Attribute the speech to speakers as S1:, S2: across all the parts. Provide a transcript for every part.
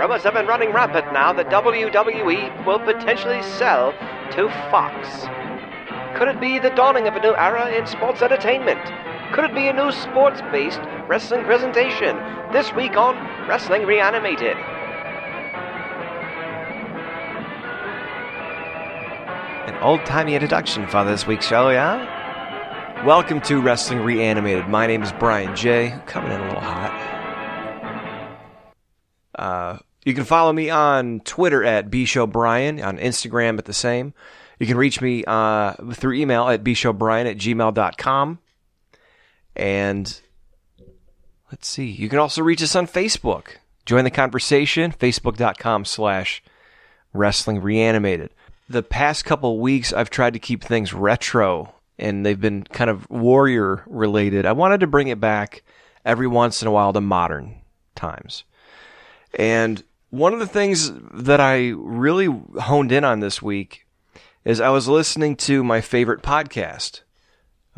S1: Rumors have been running rampant now that WWE will potentially sell to Fox. Could it be the dawning of a new era in sports entertainment? Could it be a new sports-based wrestling presentation? This week on Wrestling ReAnimated. An old-timey introduction for this week's show, yeah? Welcome to Wrestling ReAnimated. My name is Brian J. Coming in a little hot. You can follow me on Twitter at bshowbrian, on Instagram at the same. You can reach me through email at bshowbrian@gmail.com. And let's see, you can also reach us on Facebook. Join the conversation, facebook.com/Wrestling ReAnimated. The past couple weeks, I've tried to keep things retro, and they've been kind of warrior related. I wanted to bring it back every once in a while to modern times. And one of the things that I really honed in on this week is I was listening to my favorite podcast,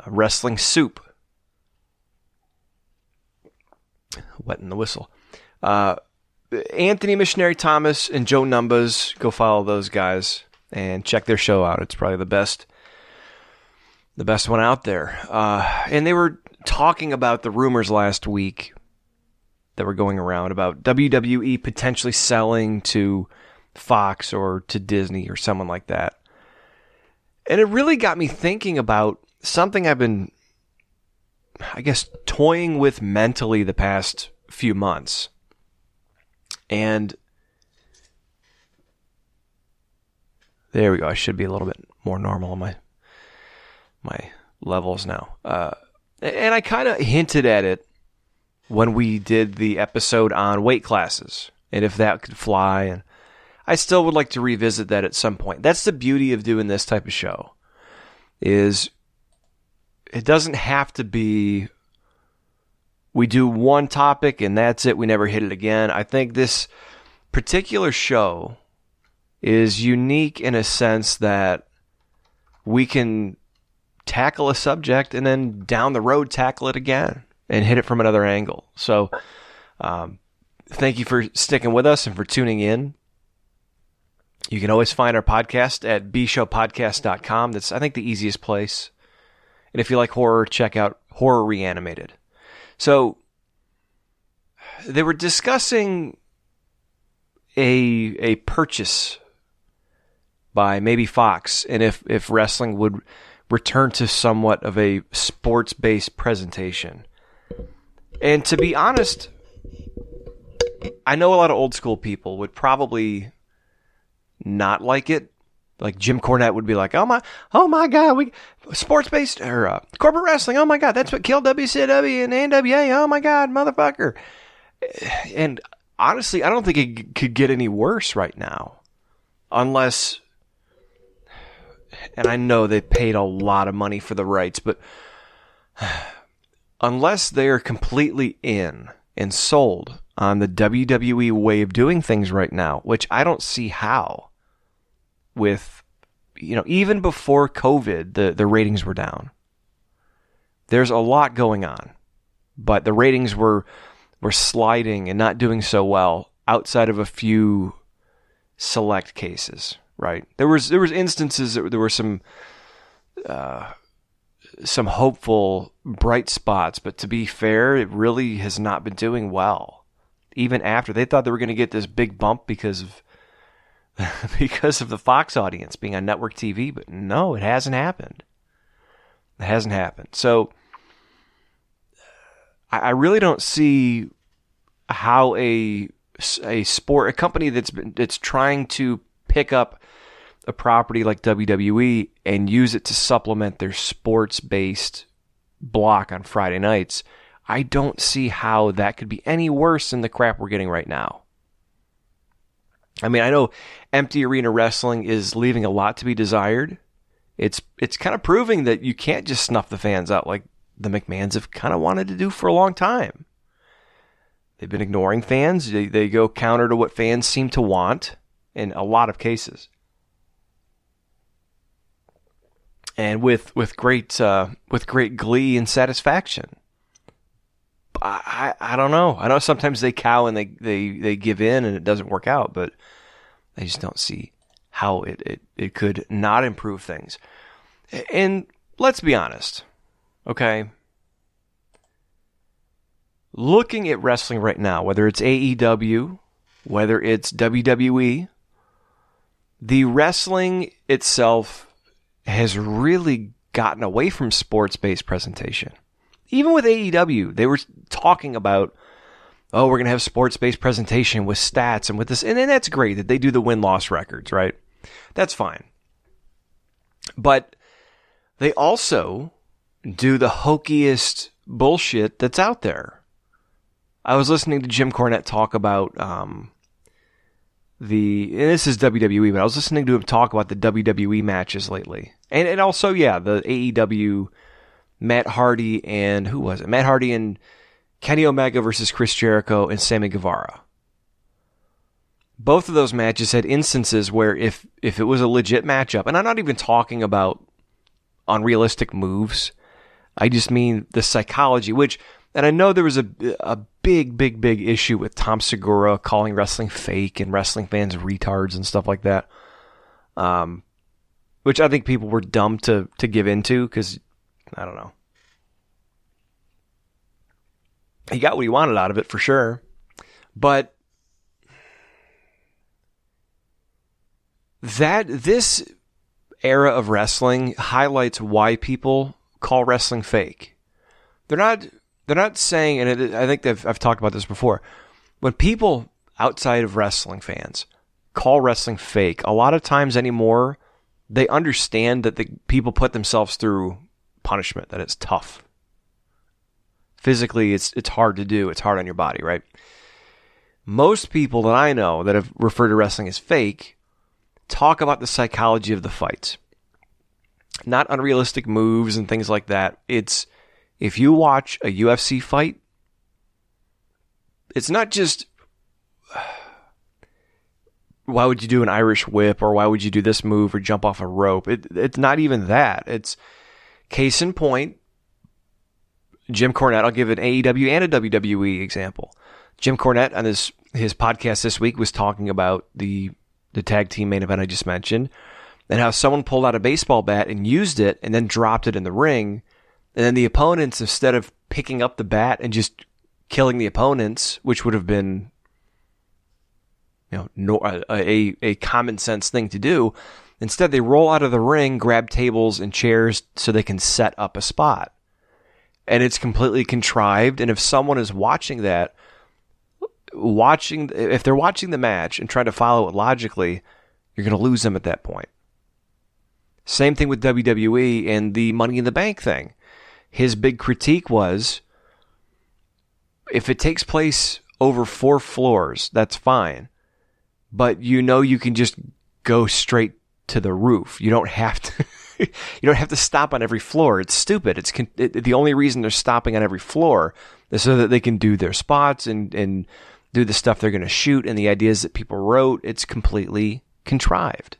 S1: Wrestling Soup. Wetting the whistle. Anthony Missionary Thomas and Joe Numbers, go follow those guys and check their show out. It's probably the best one out there. And they were talking about the rumors last week that were going around about WWE potentially selling to Fox or to Disney or someone like that. And it really got me thinking about something I've been, I guess, toying with mentally the past few months. And there we go. I should be a little bit more normal on my levels now. And I kind of hinted at it when we did the episode on weight classes and if that could fly. And I still would like to revisit that at some point. That's the beauty of doing this type of show, is it doesn't have to be we do one topic and that's it. We never hit it again. I think this particular show is unique in a sense that we can tackle a subject and then down the road tackle it again and hit it from another angle. So thank you for sticking with us and for tuning in. You can always find our podcast at bshowpodcast.com. That's, I think, the easiest place. And if you like horror, check out Horror Reanimated. So they were discussing a purchase by maybe Fox, and if wrestling would return to somewhat of a sports-based presentation. And to be honest, I know a lot of old school people would probably not like it. Like Jim Cornette would be like, oh my God, we sports-based or corporate wrestling. Oh my God, that's what killed WCW and NWA. Oh my God, motherfucker. And honestly, I don't think it could get any worse right now, unless, and I know they paid a lot of money for the rights, but unless they are completely in and sold on the WWE way of doing things right now, which I don't see how. With, even before COVID, the ratings were down. There's a lot going on, but the ratings were sliding and not doing so well outside of a few select cases, right? There was instances that there were some hopeful bright spots, but to be fair, it really has not been doing well. Even after they thought they were going to get this big bump because of the Fox audience being on network TV, but no, it hasn't happened. It hasn't happened. So I really don't see how a company that's trying to pick up a property like WWE and use it to supplement their sports-based block on Friday nights, I don't see how that could be any worse than the crap we're getting right now. I mean, I know empty arena wrestling is leaving a lot to be desired. It's kind of proving that you can't just snuff the fans out like the McMahons have kind of wanted to do for a long time. They've been ignoring fans. They go counter to what fans seem to want in a lot of cases. And with great glee and satisfaction. I don't know. I know sometimes they cow and they give in and it doesn't work out, but I just don't see how it could not improve things. And let's be honest, okay? Looking at wrestling right now, whether it's AEW, whether it's WWE, the wrestling itself has really gotten away from sports-based presentation. Even with AEW, they were talking about, oh, we're going to have sports-based presentation with stats and with this. And then that's great that they do the win-loss records, right? That's fine. But they also do the hokiest bullshit that's out there. I was listening to Jim Cornette talk about and this is WWE, but I was listening to him talk about the WWE matches lately. And also, yeah, the AEW Matt Hardy and, who was it? Matt Hardy and Kenny Omega versus Chris Jericho and Sammy Guevara. Both of those matches had instances where if it was a legit matchup, and I'm not even talking about unrealistic moves, I just mean the psychology, and I know there was a big issue with Tom Segura calling wrestling fake and wrestling fans retards and stuff like that, which I think people were dumb to give into because, I don't know. He got what he wanted out of it for sure, but this era of wrestling highlights why people call wrestling fake. They're not saying, and I think I've talked about this before, when people outside of wrestling fans call wrestling fake, a lot of times anymore, they understand that the people put themselves through punishment, that it's tough. Physically, it's hard to do. It's hard on your body, right? Most people that I know that have referred to wrestling as fake talk about the psychology of the fights. Not unrealistic moves and things like that. It's, if you watch a UFC fight, it's not just, why would you do an Irish whip, or why would you do this move or jump off a rope? It's not even that. It's, case in point, Jim Cornette, I'll give an AEW and a WWE example. Jim Cornette on his podcast this week was talking about the tag team main event I just mentioned, and how someone pulled out a baseball bat and used it and then dropped it in the ring. And then the opponents, instead of picking up the bat and just killing the opponents, which would have been, a common sense thing to do, instead they roll out of the ring, grab tables and chairs so they can set up a spot. And it's completely contrived. And if someone is watching that, if they're watching the match and trying to follow it logically, you're going to lose them at that point. Same thing with WWE and the Money in the Bank thing. His big critique was, if it takes place over 4 floors, that's fine. But you can just go straight to the roof. You don't have to you don't have to stop on every floor. It's stupid. The only reason they're stopping on every floor is so that they can do their spots and do the stuff they're going to shoot, and the ideas that people wrote. It's completely contrived.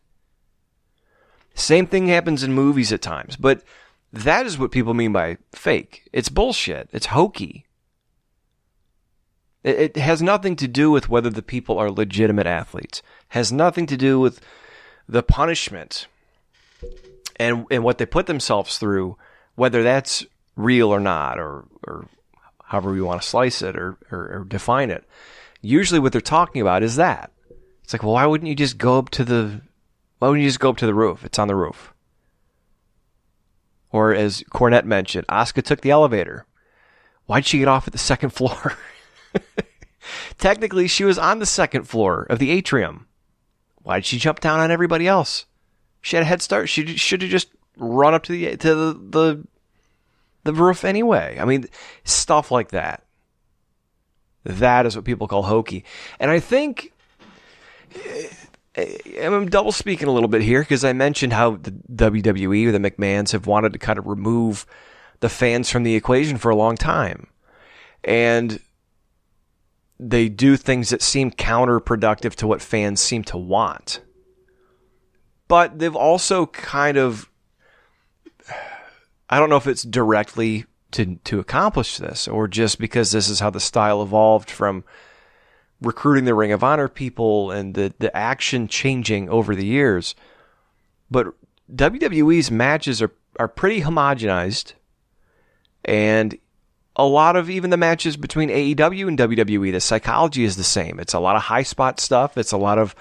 S1: Same thing happens in movies at times, but that is what people mean by fake. It's bullshit. It's hokey. It has nothing to do with whether the people are legitimate athletes. It has nothing to do with the punishment and what they put themselves through, whether that's real or not, or however we want to slice it or define it. Usually what they're talking about is that. It's like, well, why wouldn't you just go up to the roof? It's on the roof. Or as Cornette mentioned, Asuka took the elevator. Why'd she get off at the second floor? Technically, she was on the second floor of the atrium. Why'd she jump down on everybody else? She had a head start. She should have just run up to the roof anyway. I mean, stuff like that. That is what people call hokey. And I think I'm double speaking a little bit here because I mentioned how the WWE or the McMahons have wanted to kind of remove the fans from the equation for a long time. And they do things that seem counterproductive to what fans seem to want. But they've also kind of, I don't know if it's directly to accomplish this, or just because this is how the style evolved from recruiting the Ring of Honor people and the action changing over the years. But WWE's matches are pretty homogenized, and a lot of even the matches between AEW and WWE, the psychology is the same. It's a lot of high spot stuff. It's a lot of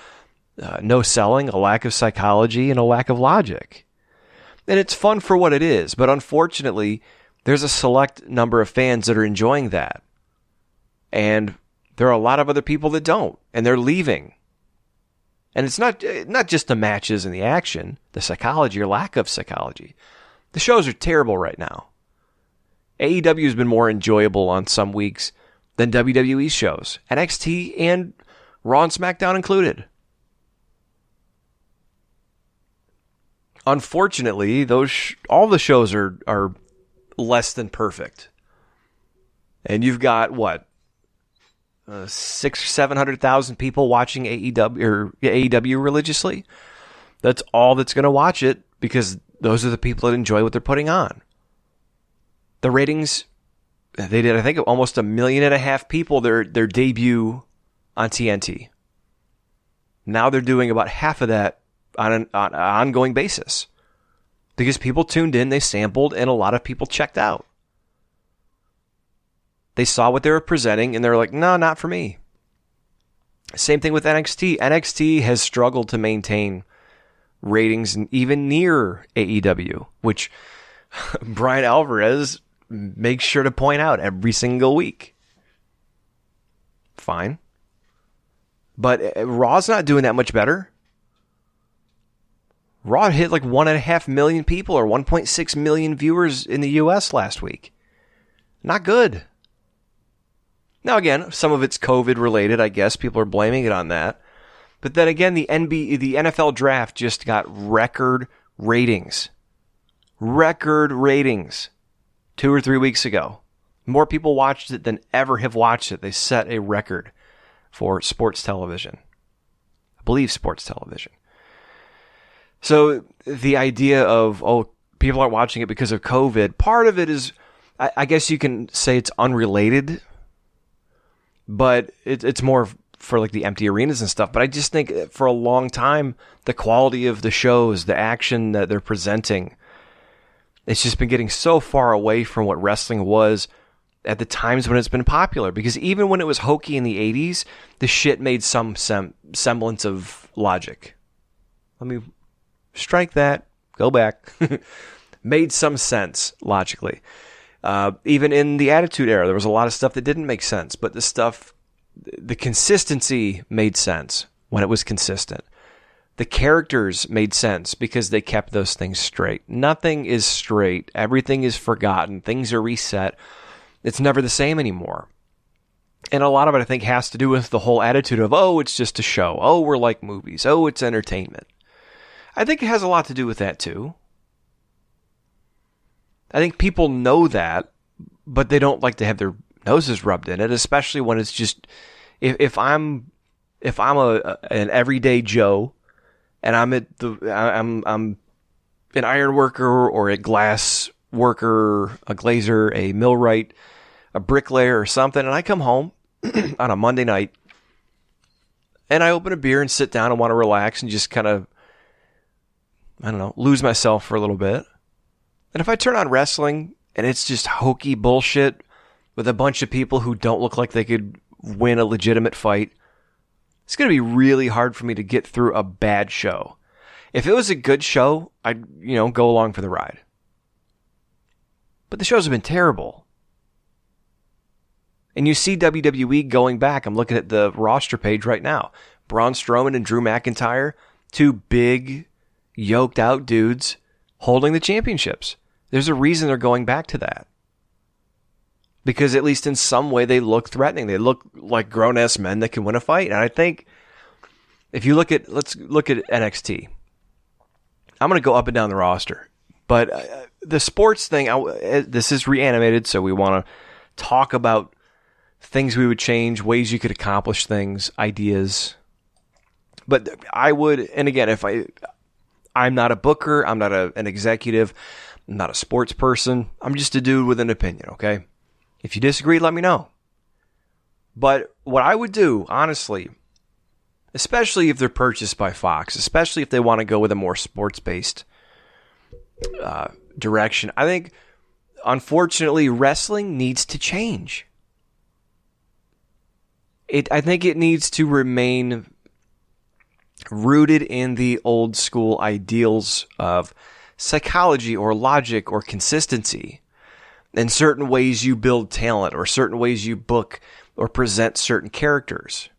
S1: no selling, a lack of psychology, and a lack of logic. And it's fun for what it is, but unfortunately, there's a select number of fans that are enjoying that. And there are a lot of other people that don't, and they're leaving. And it's not just the matches and the action, the psychology or lack of psychology. The shows are terrible right now. AEW has been more enjoyable on some weeks than WWE shows, NXT and Raw and SmackDown included. Unfortunately, all the shows are less than perfect. And you've got, 600,000 or 700,000 people watching AEW religiously? That's all that's going to watch it, because those are the people that enjoy what they're putting on. The ratings, they did, I think, almost 1.5 million people their debut on TNT. Now they're doing about half of that on an ongoing basis, because people tuned in, they sampled, and a lot of people checked out. They saw what they were presenting, and they're like, no, not for me. Same thing with NXT. NXT has struggled to maintain ratings even near AEW, which Brian Alvarez makes sure to point out every single week. Fine. But Raw's not doing that much better. Raw hit like 1.5 million people, or 1.6 million viewers in the US last week. Not good. Now again, some of it's COVID related, I guess. People are blaming it on that. But then again, the NFL draft just got record ratings. Record ratings 2 or 3 weeks ago. More people watched it than ever have watched it. They set a record for sports television. I believe sports television. So the idea of, people aren't watching it because of COVID, part of it is, I guess you can say it's unrelated, but it's more for like the empty arenas and stuff. But I just think for a long time, the quality of the shows, the action that they're presenting, it's just been getting so far away from what wrestling was at the times when it's been popular. Because even when it was hokey in the 80s, the shit made some semblance of logic. Let me strike that, go back. Made some sense logically. Even in the Attitude Era, there was a lot of stuff that didn't make sense, but the consistency made sense when it was consistent. The characters made sense because they kept those things straight. Nothing is straight. Everything is forgotten. Things are reset. It's never the same anymore. And a lot of it, I think, has to do with the whole attitude of, it's just a show. We're like movies. It's entertainment. I think it has a lot to do with that too. I think people know that, but they don't like to have their noses rubbed in it, especially when it's just, if I'm an everyday Joe, and I'm an iron worker or a glass worker, a glazer, a millwright, a bricklayer or something, and I come home on a Monday night, and I open a beer and sit down and want to relax and just kind of, lose myself for a little bit. And if I turn on wrestling and it's just hokey bullshit with a bunch of people who don't look like they could win a legitimate fight, it's going to be really hard for me to get through a bad show. If it was a good show, I'd, go along for the ride. But the shows have been terrible. And you see WWE going back. I'm looking at the roster page right now. Braun Strowman and Drew McIntyre, two big, yoked out dudes holding the championships. There's a reason they're going back to that. Because at least in some way they look threatening. They look like grown-ass men that can win a fight. And I think if you let's look at NXT. I'm going to go up and down the roster. But the sports thing, this is ReAnimated, so we want to talk about things we would change, ways you could accomplish things, ideas. But I would, and again, I'm not a booker, I'm not an executive, I'm not a sports person. I'm just a dude with an opinion, okay? If you disagree, let me know. But what I would do, honestly, especially if they're purchased by Fox, especially if they want to go with a more sports-based direction, I think, unfortunately, wrestling needs to change. I think it needs to remain rooted in the old school ideals of psychology or logic or consistency, and certain ways you build talent or certain ways you book or present certain characters.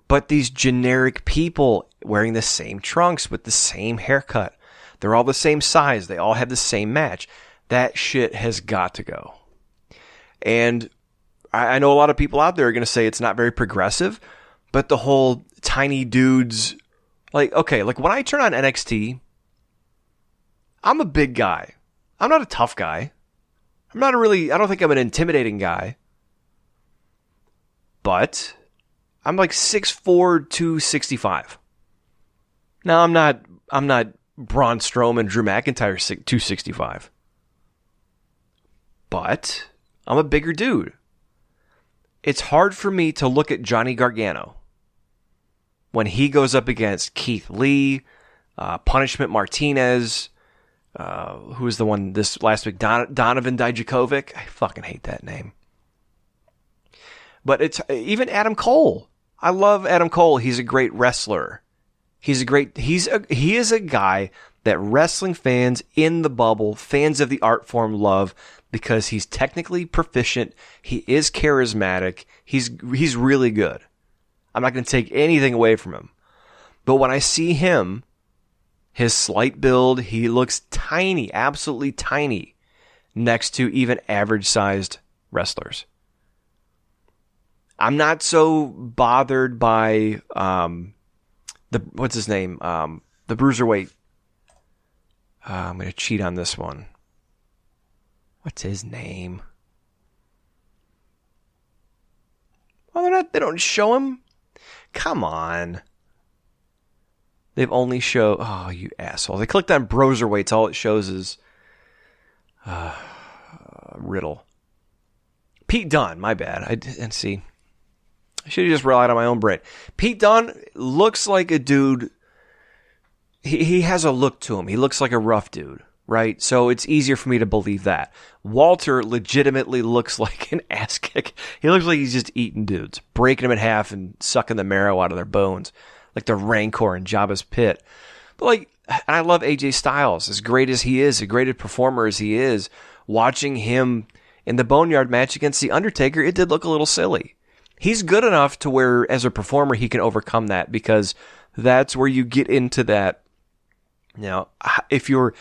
S1: But these generic people wearing the same trunks with the same haircut, they're all the same size, they all have the same match, that shit has got to go. And I know a lot of people out there are going to say it's not very progressive, but the whole tiny dudes, like when I turn on NXT, I'm a big guy. I'm not a tough guy. I don't think I'm an intimidating guy. But I'm like 6'4", 265. Now I'm not Braun Strowman, Drew McIntyre 265. But I'm a bigger dude. It's hard for me to look at Johnny Gargano when he goes up against Keith Lee, Punishment Martinez, who was the one this last week, Donovan Dijakovic. I fucking hate that name. But it's even Adam Cole. I love Adam Cole. He's a great wrestler. He is a guy that wrestling fans in the bubble, fans of the art form, love because he's technically proficient. He is charismatic. He's really good. I'm not going to take anything away from him. But when I see him, his slight build, he looks tiny, absolutely tiny, next to even average-sized wrestlers. I'm not so bothered by what's his name? The bruiserweight. I'm going to cheat on this one. What's his name? Oh, they don't show him? Come on. They've only oh, you asshole. They clicked on bruiserweights. All it shows is Riddle. Pete Dunne, my bad. And see, I should have just relied on my own brain. Pete Dunne looks like a dude. He has a look to him. He looks like a rough dude, right? So it's easier for me to believe that. Walter legitimately looks like an ass kick. He looks like he's just eating dudes, breaking them in half and sucking the marrow out of their bones, like the Rancor in Jabba's pit. But I love AJ Styles, as great as he is, as great a performer as he is. Watching him in the Boneyard match against The Undertaker, it did look a little silly. He's good enough to where, as a performer, he can overcome that, because that's where you get into that. Now, if you're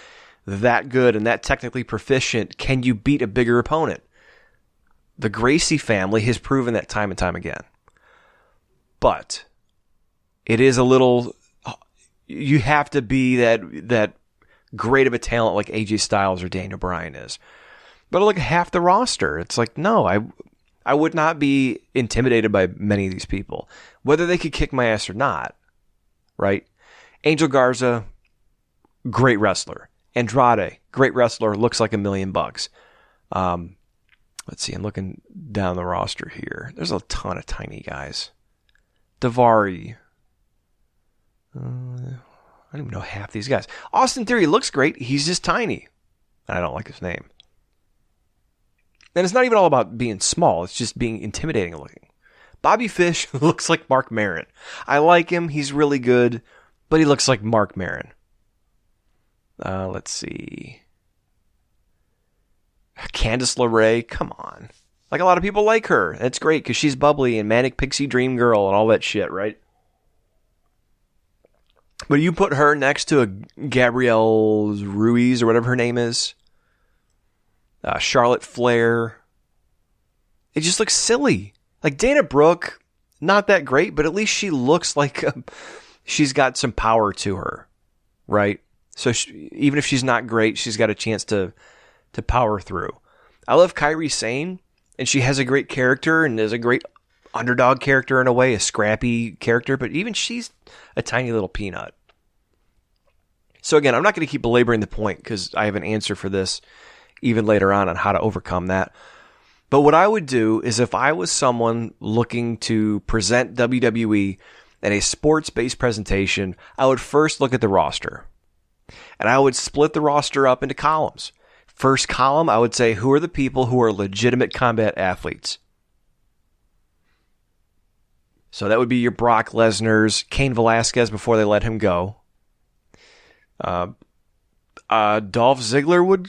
S1: that good and that technically proficient, can you beat a bigger opponent? The Gracie family has proven that time and time again. But it is a little, you have to be that great of a talent like AJ Styles or Daniel Bryan is. But look at half the roster. It's like, no, I would not be intimidated by many of these people, whether they could kick my ass or not, right? Angel Garza, great wrestler. Andrade, great wrestler, looks like $1 million. Let's see, I'm looking down the roster here. There's a ton of tiny guys. Daivari. I don't even know half these guys. Austin Theory looks great. He's just tiny. I don't like his name. And it's not even all about being small. It's just being intimidating looking. Bobby Fish looks like Mark Maron. I like him. He's really good. But he looks like Mark Maron. Let's see. Candice LeRae. Come on. Like, a lot of people like her. That's great because she's bubbly and Manic Pixie Dream Girl and all that shit, right? But you put her next to a Gabrielle Ruiz or whatever her name is. Charlotte Flair. It just looks silly. Like Dana Brooke, not that great, but at least she looks like she's got some power to her, right? So even if she's not great, she's got a chance to power through. I love Kairi Sane, and she has a great character and is a great underdog character in a way, a scrappy character, but even she's a tiny little peanut. So again, I'm not going to keep belaboring the point because I have an answer for this even later on how to overcome that. But what I would do is if I was someone looking to present WWE in a sports-based presentation, I would first look at the roster. And I would split the roster up into columns. First column, I would say, who are the people who are legitimate combat athletes? So that would be your Brock Lesnar's, Cain Velasquez before they let him go. Dolph Ziggler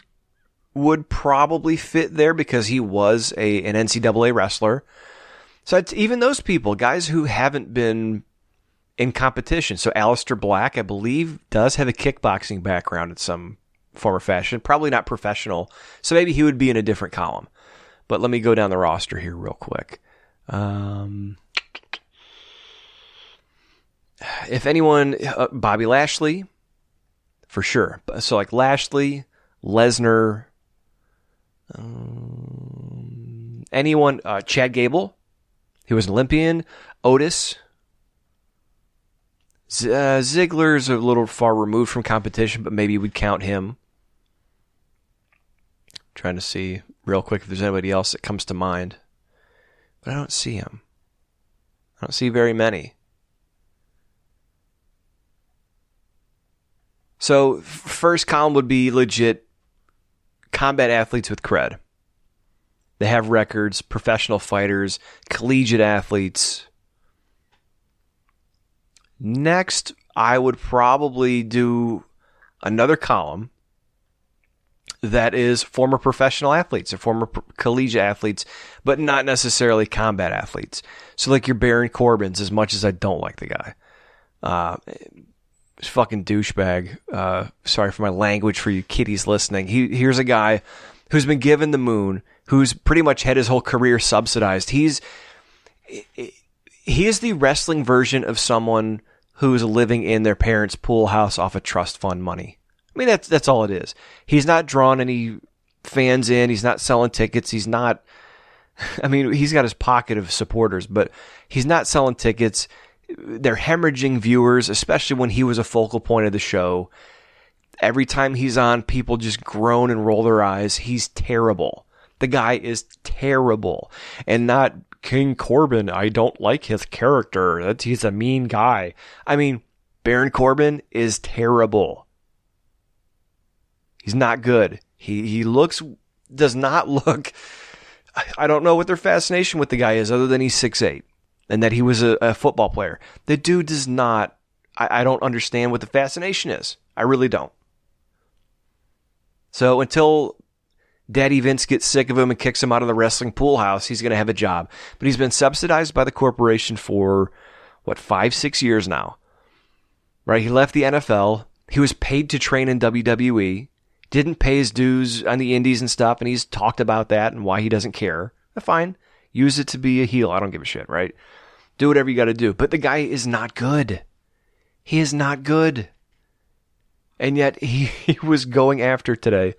S1: would probably fit there because he was an NCAA wrestler. So it's even those people, guys who haven't been in competition. So Aleister Black, I believe, does have a kickboxing background in some form or fashion. Probably not professional. So maybe he would be in a different column. But let me go down the roster here real quick. If anyone, Bobby Lashley, for sure. So like Lashley, Lesnar, anyone, Chad Gable, he was an Olympian, Otis, Ziggler's a little far removed from competition, but maybe we'd count him. Trying to see real quick if there's anybody else that comes to mind. But I don't see him. I don't see very many. So first column would be legit combat athletes with cred. They have records, professional fighters, collegiate athletes. Next, I would probably do another column that is former professional athletes or former collegiate athletes, but not necessarily combat athletes. So like your Baron Corbin's, as much as I don't like the guy. Fucking douchebag. Sorry for my language for you kiddies listening. Here's a guy who's been given the moon, who's pretty much had his whole career subsidized. He is the wrestling version of someone who's living in their parents' pool house off of trust fund money. I mean, that's all it is. He's not drawing any fans in. He's not selling tickets. He's not, I mean, he's got his pocket of supporters, but he's not selling tickets. They're hemorrhaging viewers, especially when he was a focal point of the show. Every time he's on, people just groan and roll their eyes. He's terrible. The guy is terrible. And not King Corbin. I don't like his character. He's a mean guy. I mean, Baron Corbin is terrible. He's not good. He does not look, I don't know what their fascination with the guy is other than he's 6'8". And that he was a football player. The dude does not, I don't understand what the fascination is. I really don't. So until Daddy Vince gets sick of him and kicks him out of the wrestling pool house, he's going to have a job. But he's been subsidized by the corporation for, 5-6 years now. Right? He left the NFL. He was paid to train in WWE. Didn't pay his dues on the indies and stuff. And he's talked about that and why he doesn't care. Fine. Use it to be a heel. I don't give a shit, right? Do whatever you got to do. But the guy is not good. He is not good. And yet he was going after today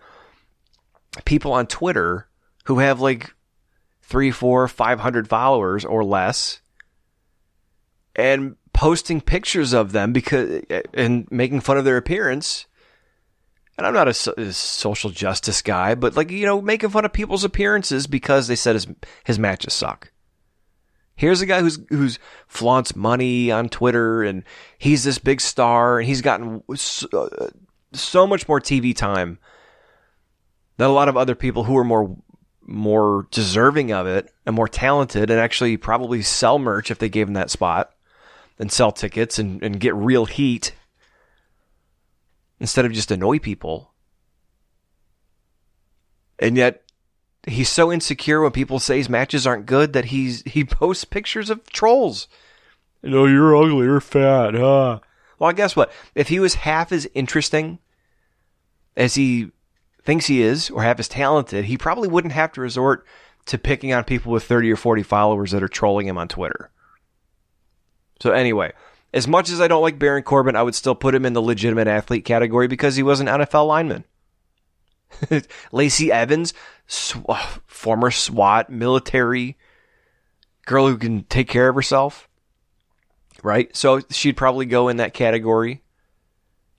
S1: people on Twitter who have 3, 4, 500 followers or less and posting pictures of them and making fun of their appearance. And I'm not a social justice guy, but making fun of people's appearances because they said his matches suck. Here's a guy who's flaunts money on Twitter, and he's this big star, and he's gotten so much more TV time than a lot of other people who are more deserving of it and more talented, and actually probably sell merch if they gave him that spot, and sell tickets and get real heat instead of just annoy people. And yet he's so insecure when people say his matches aren't good that he posts pictures of trolls. You're ugly, you're fat, huh? Well, guess what? If he was half as interesting as he thinks he is, or half as talented, he probably wouldn't have to resort to picking on people with 30 or 40 followers that are trolling him on Twitter. So anyway, as much as I don't like Baron Corbin, I would still put him in the legitimate athlete category because he was an NFL lineman. Lacey Evans, former SWAT, military, girl who can take care of herself, right? So she'd probably go in that category.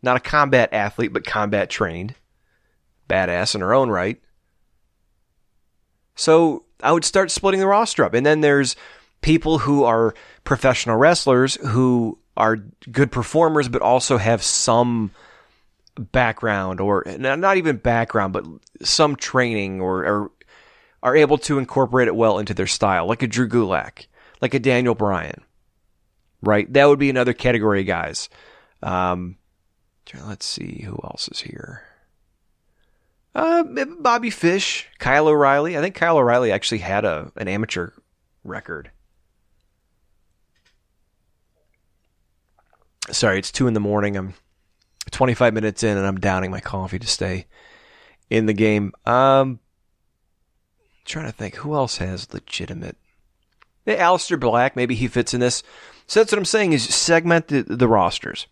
S1: not a combat athlete, but combat trained. Badass in her own right. So I would start splitting the roster up. And then there's people who are professional wrestlers who are good performers, but also have some background, or not even background, but some training, or are able to incorporate it well into their style, like a Drew Gulak, like a Daniel Bryan, right? That would be another category of guys. Let's see, who else is here? Bobby Fish, Kyle O'Reilly. I think Kyle O'Reilly actually had an amateur record. Sorry, it's 2 a.m. I'm 25 minutes in and I'm downing my coffee to stay in the game. Trying to think, who else has legitimate? Aleister Black, maybe he fits in this. So that's what I'm saying, is segment the rosters.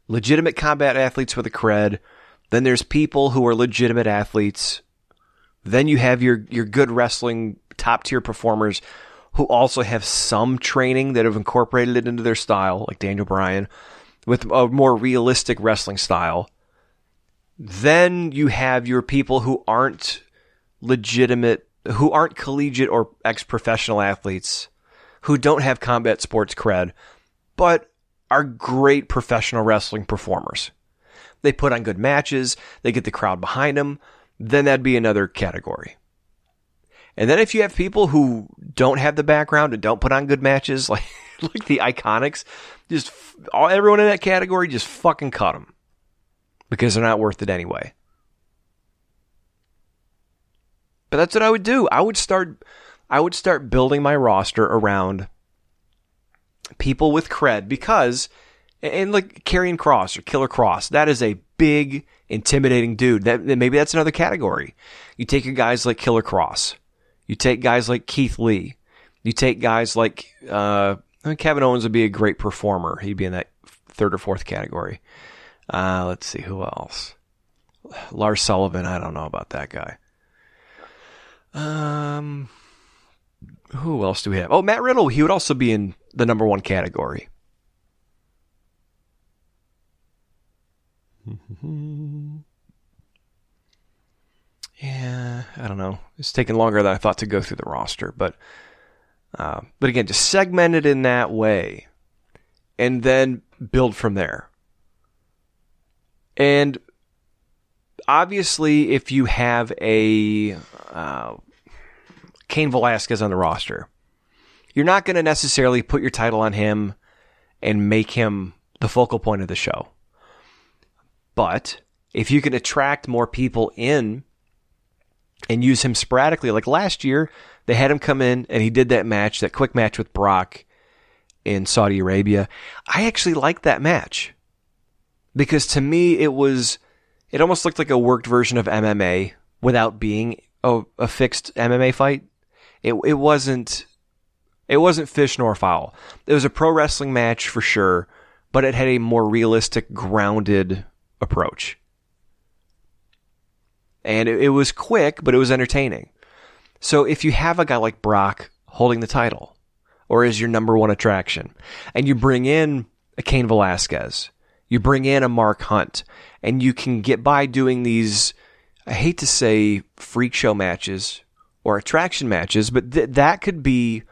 S1: Legitimate combat athletes with a cred. Then there's people who are legitimate athletes. Then you have your good wrestling top tier performers who also have some training that have incorporated it into their style, like Daniel Bryan, with a more realistic wrestling style. Then you have your people who aren't legitimate, who aren't collegiate or ex-professional athletes, who don't have combat sports cred, but are great professional wrestling performers. They put on good matches, they get the crowd behind them, then that'd be another category. And then if you have people who don't have the background and don't put on good matches, like the Iconics, just everyone in that category, just fucking cut them, because they're not worth it anyway. But that's what I would do. I would start building my roster around people with cred, because, and like Karrion Kross or Killer Kross, that is a big, intimidating dude. Maybe that's another category. You take your guys like Killer Kross. You take guys like Keith Lee. You take guys like Kevin Owens would be a great performer. He'd be in that third or fourth category. Let's see, who else? Lars Sullivan. I don't know about that guy. Who else do we have? Oh, Matt Riddle. He would also be in the number one category. Yeah, I don't know. It's taking longer than I thought to go through the roster, but again, just segment it in that way, and then build from there. And obviously, if you have a Cain Velasquez on the roster, you're not going to necessarily put your title on him and make him the focal point of the show. But if you can attract more people in and use him sporadically, like last year, they had him come in and he did that quick match with Brock in Saudi Arabia. I actually liked that match, because to me it almost looked like a worked version of MMA without being a fixed MMA fight. It wasn't fish nor fowl. It was a pro wrestling match for sure, but it had a more realistic, grounded approach. And it was quick, but it was entertaining. So if you have a guy like Brock holding the title, or as your number one attraction, and you bring in a Cain Velasquez, you bring in a Mark Hunt, and you can get by doing these, I hate to say freak show matches or attraction matches, but that could be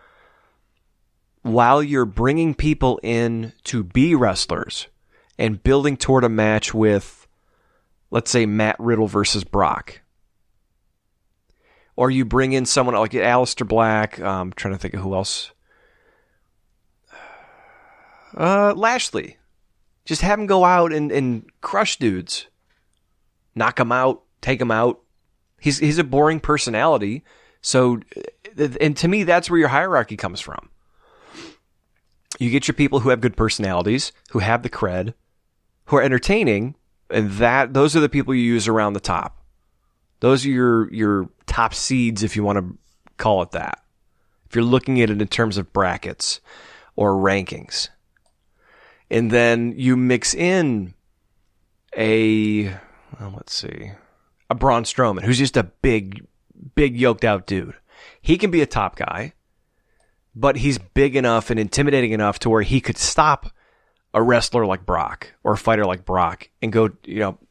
S1: while you're bringing people in to be wrestlers and building toward a match with, let's say, Matt Riddle versus Brock. Or you bring in someone like Aleister Black. I'm trying to think of who else. Lashley. Just have him go out and crush dudes. Knock him out. Take him out. He's a boring personality. So, and to me, that's where your hierarchy comes from. You get your people who have good personalities, who have the cred, who are entertaining, and those are the people you use around the top. Those are your top seeds, if you want to call it that. If you're looking at it in terms of brackets or rankings. And then you mix in a Braun Strowman, who's just a big yoked out dude. He can be a top guy, but he's big enough and intimidating enough to where he could stop a wrestler like Brock or a fighter like Brock and go,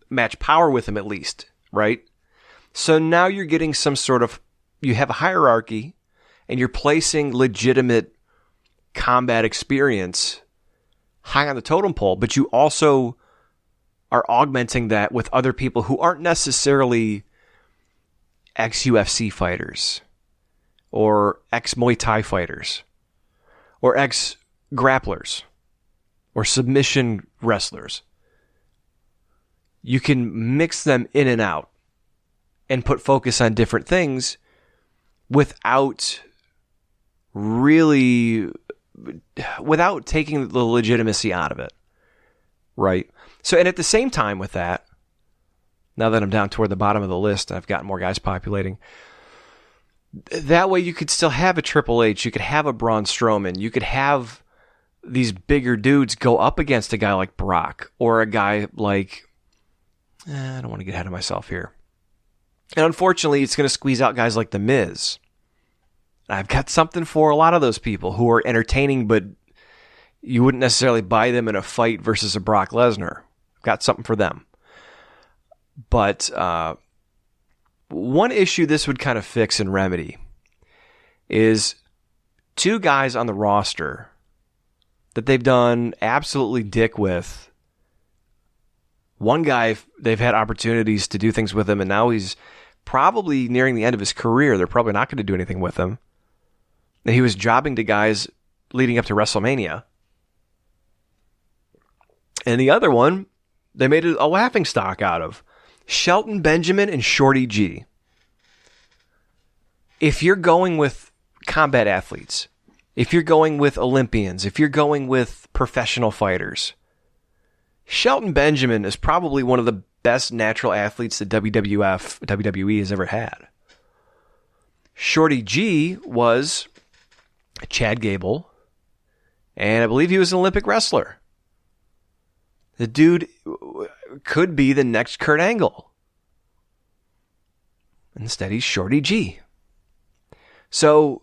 S1: match power with him at least, right? So now you're getting some sort of, you have a hierarchy and you're placing legitimate combat experience high on the totem pole, but you also are augmenting that with other people who aren't necessarily ex-UFC fighters or ex-Muay Thai fighters or ex-grapplers or submission wrestlers. You can mix them in and out and put focus on different things without taking the legitimacy out of it, right? So, and at the same time with that, now that I'm down toward the bottom of the list, I've got more guys populating. That way you could still have a Triple H, you could have a Braun Strowman, you could have these bigger dudes go up against a guy like Brock or a guy like, I don't want to get ahead of myself here. And unfortunately, it's going to squeeze out guys like The Miz. I've got something for a lot of those people who are entertaining, but you wouldn't necessarily buy them in a fight versus a Brock Lesnar. I've got something for them. But one issue this would kind of fix and remedy is two guys on the roster that they've done absolutely dick with. One guy, they've had opportunities to do things with him, and now he's probably nearing the end of his career. They're probably not going to do anything with him. And he was jobbing to guys leading up to WrestleMania. And the other one, they made a laughingstock out of. Shelton Benjamin and Shorty G. If you're going with combat athletes, if you're going with Olympians, if you're going with professional fighters, Shelton Benjamin is probably one of the best natural athletes that WWE has ever had. Shorty G was Chad Gable, and I believe he was an Olympic wrestler. The dude could be the next Kurt Angle. Instead, he's Shorty G. So,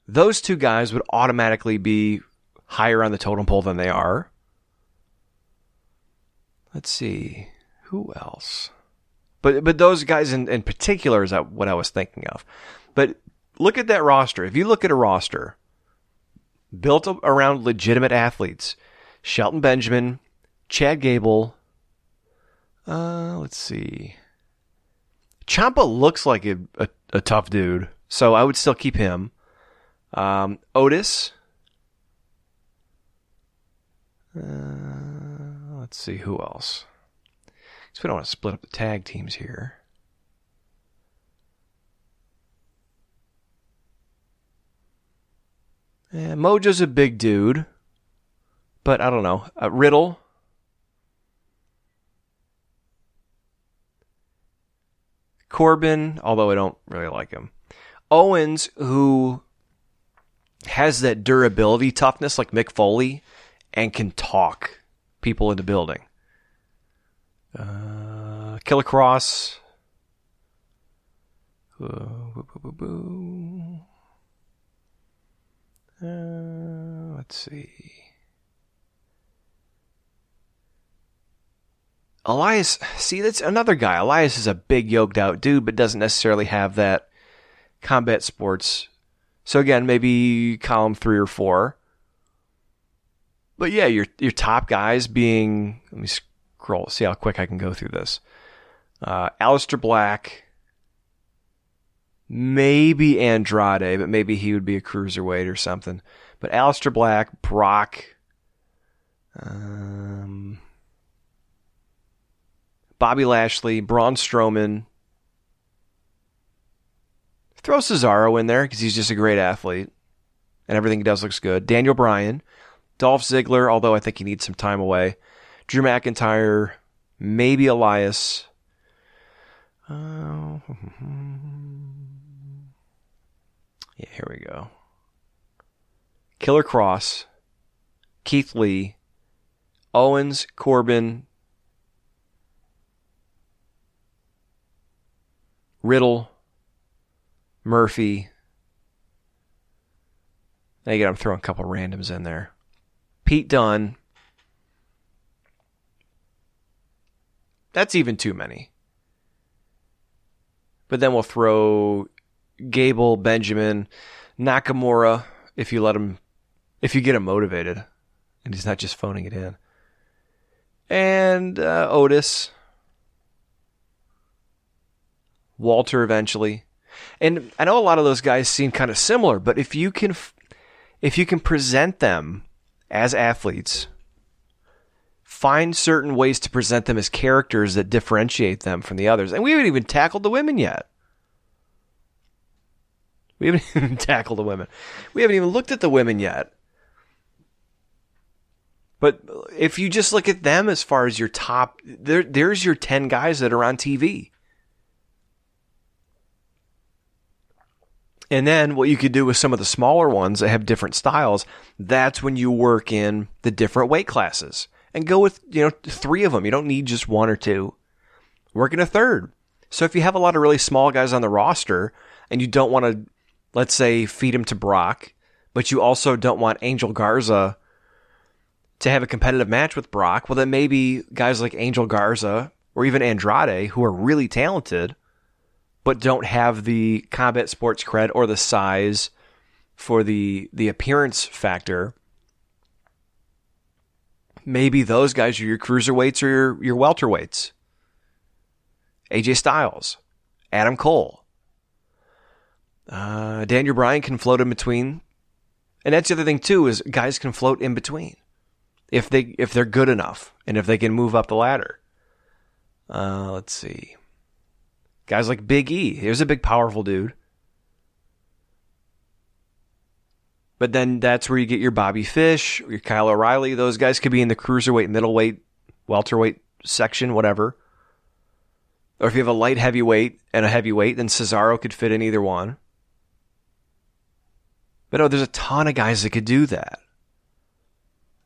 S1: those two guys would automatically be higher on the totem pole than they are. Let's see. Who else? But those guys in particular is what I was thinking of. But look at that roster. If you look at a roster built around legitimate athletes, Shelton Benjamin, Chad Gable, let's see. Ciampa looks like a tough dude, so I would still keep him. Otis. Let's see, who else? Because we don't want to split up the tag teams here. Mojo's a big dude, but I don't know. Riddle. Corbin, although I don't really like him. Owens, who has that durability toughness like Mick Foley and can talk people into building. Killer Cross. Let's see. Elias, see, that's another guy. Elias is a big, yoked out dude, but doesn't necessarily have that combat sports. So again, maybe column 3 or 4. But yeah, your top guys being, let me scroll, see how quick I can go through this. Aleister Black, maybe Andrade, but maybe he would be a cruiserweight or something. But Aleister Black, Brock, Bobby Lashley, Braun Strowman. Throw Cesaro in there because he's just a great athlete and everything he does looks good. Daniel Bryan, Dolph Ziggler, although I think he needs some time away. Drew McIntyre, maybe Elias. Yeah, here we go. Killer Cross, Keith Lee, Owens, Corbin, Riddle, Murphy. Again, I'm throwing a couple randoms in there. Pete Dunne, That's even too many. But then we'll throw Gable, Benjamin, Nakamura, if you get him motivated, and he's not just phoning it in. And Otis. Walter eventually. And I know a lot of those guys seem kind of similar, but if you can present them as athletes, find certain ways to present them as characters that differentiate them from the others. And we haven't even tackled the women yet. We haven't even tackled the women. We haven't even looked at the women yet. But if you just look at them as far as your top, there's your 10 guys that are on TV. And then what you could do with some of the smaller ones that have different styles, that's when you work in the different weight classes. And go with, 3 of them. You don't need just 1 or 2. Work in a third. So if you have a lot of really small guys on the roster and you don't want to, let's say, feed them to Brock, but you also don't want Angel Garza to have a competitive match with Brock, well, then maybe guys like Angel Garza or even Andrade, who are really talented, but don't have the combat sports cred or the size for the appearance factor, maybe those guys are your cruiserweights or your welterweights. AJ Styles, Adam Cole. Daniel Bryan can float in between. And that's the other thing, too, is guys can float in between if they're good enough and if they can move up the ladder. Let's see. Guys like Big E. Here's a big, powerful dude. But then that's where you get your Bobby Fish, your Kyle O'Reilly. Those guys could be in the cruiserweight, middleweight, welterweight section, whatever. Or if you have a light heavyweight and a heavyweight, then Cesaro could fit in either one. But there's a ton of guys that could do that.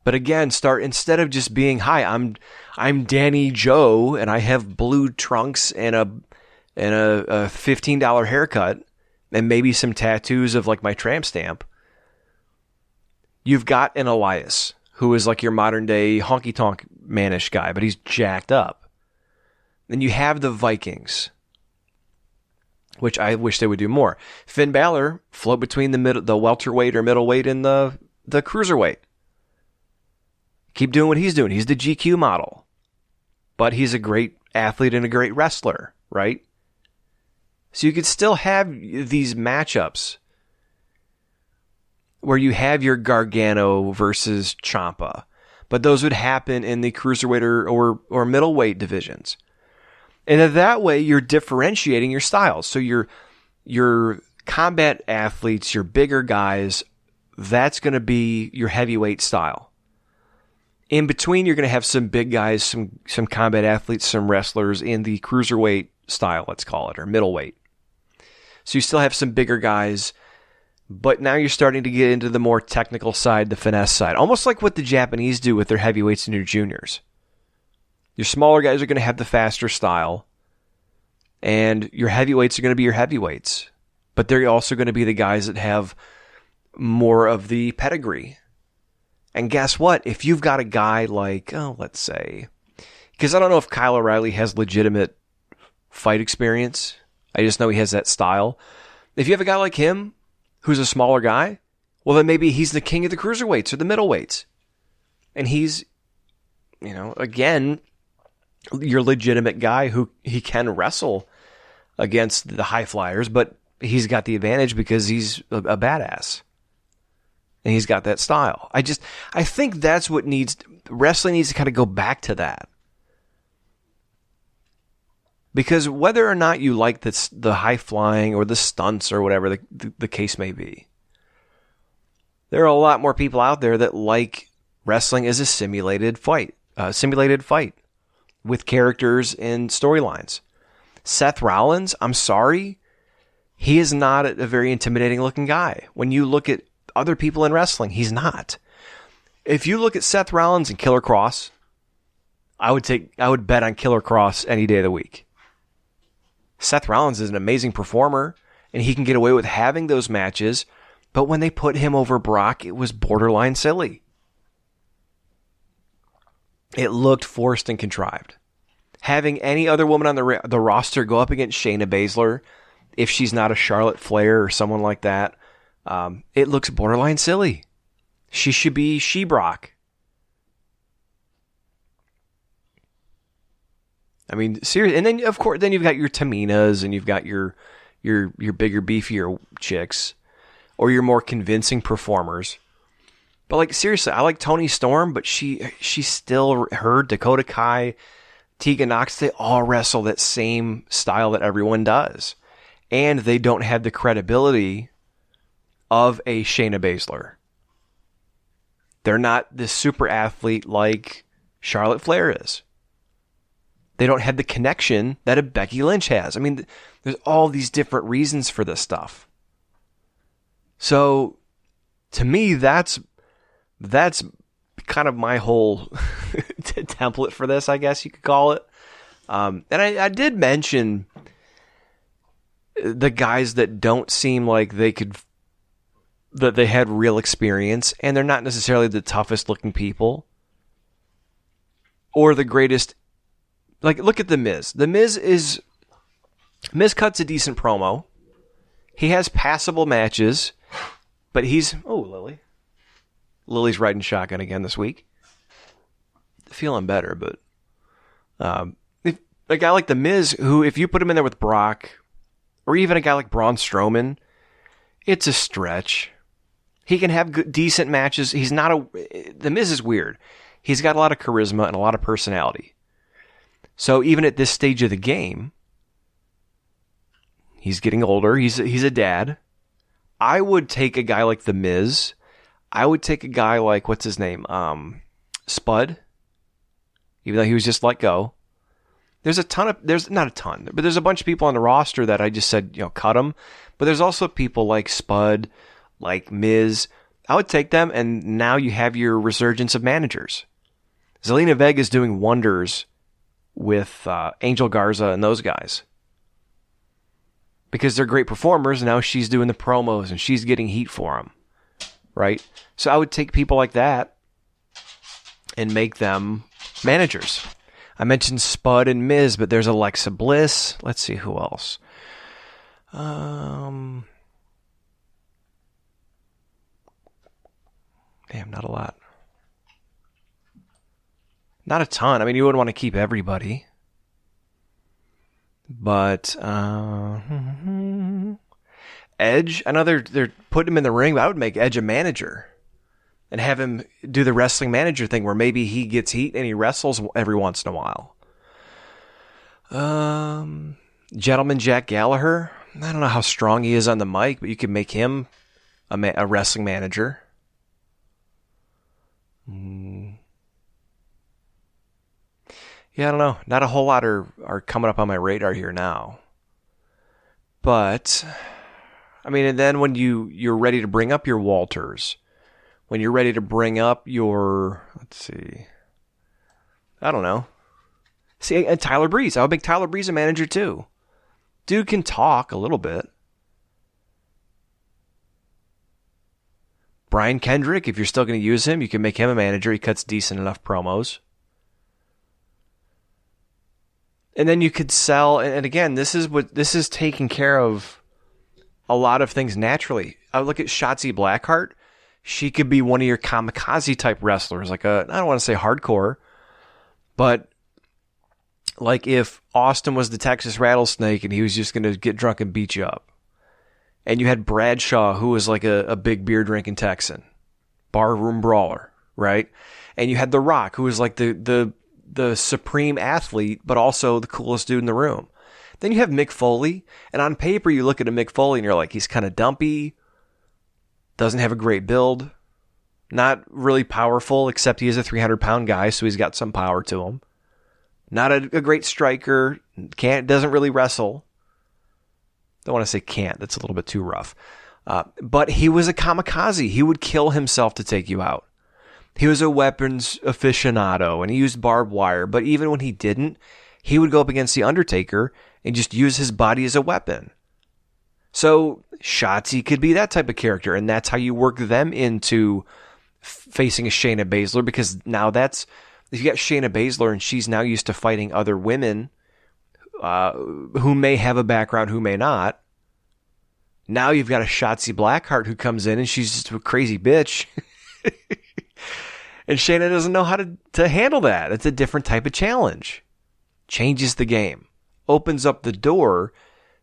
S1: But again, instead of just being, hi, I'm Danny Joe and I have blue trunks and a $15 haircut and maybe some tattoos of like my tramp stamp. You've got an Elias who is like your modern day honky tonk manish guy, but he's jacked up. Then you have the Vikings, which I wish they would do more. Finn Balor float between the welterweight or middleweight and the cruiserweight. Keep doing what he's doing. He's the GQ model. But he's a great athlete and a great wrestler, right? So you could still have these matchups where you have your Gargano versus Ciampa. But those would happen in the cruiserweight or middleweight divisions. And that way you're differentiating your styles. So your combat athletes, your bigger guys, that's going to be your heavyweight style. In between, you're going to have some big guys, some combat athletes, some wrestlers in the cruiserweight style, let's call it, or middleweight. So you still have some bigger guys, but now you're starting to get into the more technical side, the finesse side. Almost like what the Japanese do with their heavyweights and your juniors. Your smaller guys are going to have the faster style, and your heavyweights are going to be your heavyweights. But they're also going to be the guys that have more of the pedigree. And guess what? If you've got a guy like, let's say, because I don't know if Kyle O'Reilly has legitimate fight experience. I just know he has that style. If you have a guy like him, who's a smaller guy, well, then maybe he's the king of the cruiserweights or the middleweights. And he's, again, your legitimate guy who he can wrestle against the high flyers, but he's got the advantage because he's a badass. And he's got that style. I think that's what wrestling needs to kind of go back to that. Because whether or not you like the high flying or the stunts or whatever the case may be, there are a lot more people out there that like wrestling as a simulated fight with characters and storylines. Seth Rollins, I'm sorry, he is not a very intimidating looking guy. When you look at other people in wrestling, he's not. If you look at Seth Rollins and Killer Kross, I would bet on Killer Kross any day of the week. Seth Rollins is an amazing performer, and he can get away with having those matches, but when they put him over Brock, it was borderline silly. It looked forced and contrived. Having any other woman on the roster go up against Shayna Baszler, if she's not a Charlotte Flair or someone like that, it looks borderline silly. She should be She-Brock. I mean, seriously. And then, of course, then you've got your Taminas and you've got your bigger, beefier chicks, or your more convincing performers. But like, seriously, I like Toni Storm, but she's still her, Dakota Kai, Tegan Nox, they all wrestle that same style that everyone does. And they don't have the credibility of a Shayna Baszler. They're not this super athlete like Charlotte Flair is. They don't have the connection that a Becky Lynch has. I mean, there's all these different reasons for this stuff. So, to me, that's kind of my whole template for this, I guess you could call it. And I did mention the guys that don't seem like that they had real experience, and they're not necessarily the toughest looking people or the greatest. Like, look at The Miz. The Miz cuts a decent promo. He has passable matches, but Lily. Lily's riding shotgun again this week. Feeling better, but if a guy like The Miz, who if you put him in there with Brock, or even a guy like Braun Strowman, it's a stretch. He can have decent matches. The Miz is weird. He's got a lot of charisma and a lot of personality. So even at this stage of the game, he's getting older. He's a dad. I would take a guy like The Miz. I would take a guy like, what's his name? Spud. Even though he was just let go. There's not a ton, but there's a bunch of people on the roster that I just said, cut them. But there's also people like Spud, like Miz. I would take them, and now you have your resurgence of managers. Zelina Vega is doing wonders with Angel Garza and those guys. Because they're great performers, now she's doing the promos, and she's getting heat for them. Right? So I would take people like that and make them managers. I mentioned Spud and Miz, but there's Alexa Bliss. Let's see who else. Damn, not a lot. Not a ton. I mean, you wouldn't want to keep everybody. But Edge, I know they're putting him in the ring, but I would make Edge a manager and have him do the wrestling manager thing where maybe he gets heat and he wrestles every once in a while. Gentleman Jack Gallagher, I don't know how strong he is on the mic, but you could make him a wrestling manager. Yeah, I don't know. Not a whole lot are coming up on my radar here now. But, I mean, and then when you're ready to bring up your Walters, when you're ready to bring up your, let's see, I don't know. See, and Tyler Breeze. I would make Tyler Breeze a manager too. Dude can talk a little bit. Brian Kendrick, if you're still going to use him, you can make him a manager. He cuts decent enough promos. And then you could sell, and again, this is taking care of a lot of things naturally. I look at Shotzi Blackheart. She could be one of your kamikaze type wrestlers, like I don't want to say hardcore, but like if Austin was the Texas Rattlesnake and he was just going to get drunk and beat you up. And you had Bradshaw, who was like a big beer drinking Texan, barroom brawler, right? And you had The Rock, who was like the supreme athlete, but also the coolest dude in the room. Then you have Mick Foley, and on paper you look at a Mick Foley and you're like, he's kind of dumpy, doesn't have a great build, not really powerful, except he is a 300-pound guy, so he's got some power to him. Not a great striker, doesn't really wrestle. Don't want to say can't, that's a little bit too rough. But he was a kamikaze. He would kill himself to take you out. He was a weapons aficionado, and he used barbed wire. But even when he didn't, he would go up against The Undertaker and just use his body as a weapon. So Shotzi could be that type of character, and that's how you work them into facing a Shayna Baszler, because now that's If you got Shayna Baszler and she's now used to fighting other women who may have a background, who may not. Now you've got a Shotzi Blackheart who comes in and she's just a crazy bitch. And Shayna doesn't know how to handle that. It's a different type of challenge. Changes the game. Opens up the door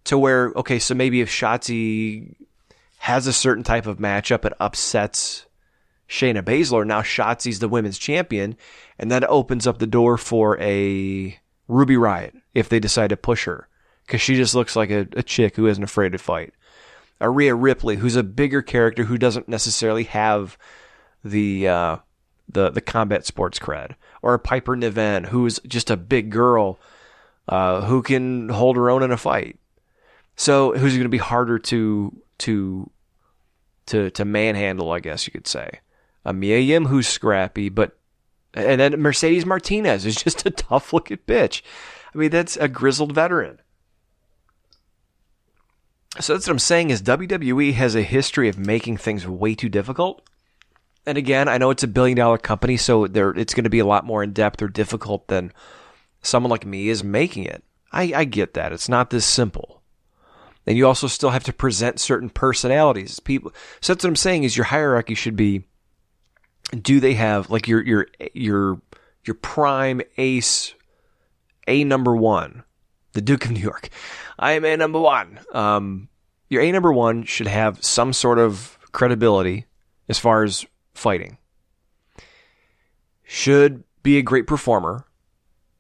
S1: to where, okay, so maybe if Shotzi has a certain type of matchup, it upsets Shayna Baszler. Now Shotzi's the women's champion. And that opens up the door for a Ruby Riott if they decide to push her. Because she just looks like a chick who isn't afraid to fight. A Rhea Ripley, who's a bigger character who doesn't necessarily have the combat sports cred. Or a Piper Niven, who's just a big girl who can hold her own in a fight. So who's going to be harder to manhandle, I guess you could say. A Mia Yim who's scrappy, and then Mercedes Martinez is just a tough-looking bitch. I mean, that's a grizzled veteran. So that's what I'm saying is WWE has a history of making things way too difficult. And again, I know it's a billion-dollar company, so it's going to be a lot more in-depth or difficult than someone like me is making it. I get that. It's not this simple. And you also still have to present certain personalities. People. So that's what I'm saying is your hierarchy should be, do they have like your prime ace, A number one, the Duke of New York. I am A number one. Your A number one should have some sort of credibility as far as fighting. Should be a great performer.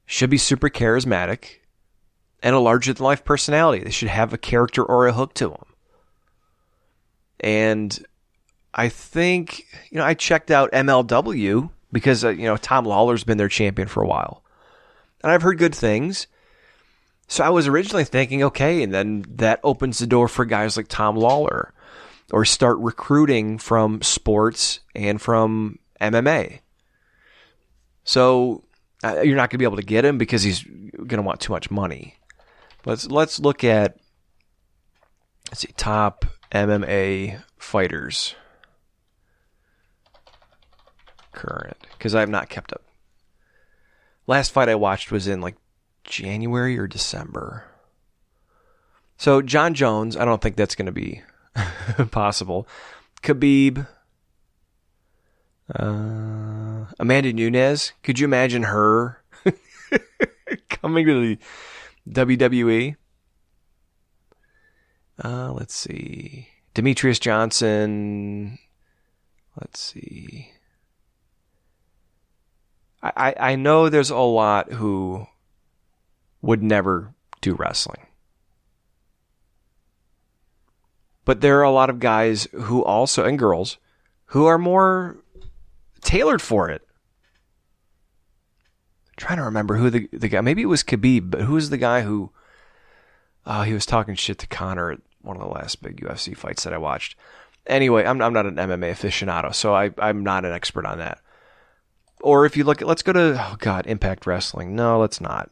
S1: Should be super charismatic. And a larger-than-life personality. They should have a character or a hook to them. And I think, I checked out MLW because, Tom Lawler's been their champion for a while. And I've heard good things. So I was originally thinking, okay, and then that opens the door for guys like Tom Lawler. Or start recruiting from sports and from MMA. So you're not going to be able to get him because he's going to want too much money. Let's look at, top MMA fighters. Current. Because I have not kept up. Last fight I watched was in like January or December. So John Jones, I don't think that's going to be possible. Khabib. Amanda Nunes. Could you imagine her coming to the WWE? Let's see. Demetrius Johnson. Let's see. I know there's a lot who would never do wrestling. But there are a lot of guys who also, and girls, who are more tailored for it. I'm trying to remember who the guy, maybe it was Khabib, but who was the guy who, he was talking shit to Conor at one of the last big UFC fights that I watched. Anyway, I'm not an MMA aficionado, so I'm not an expert on that. Or if you look at, let's go to, Impact Wrestling. No, let's not.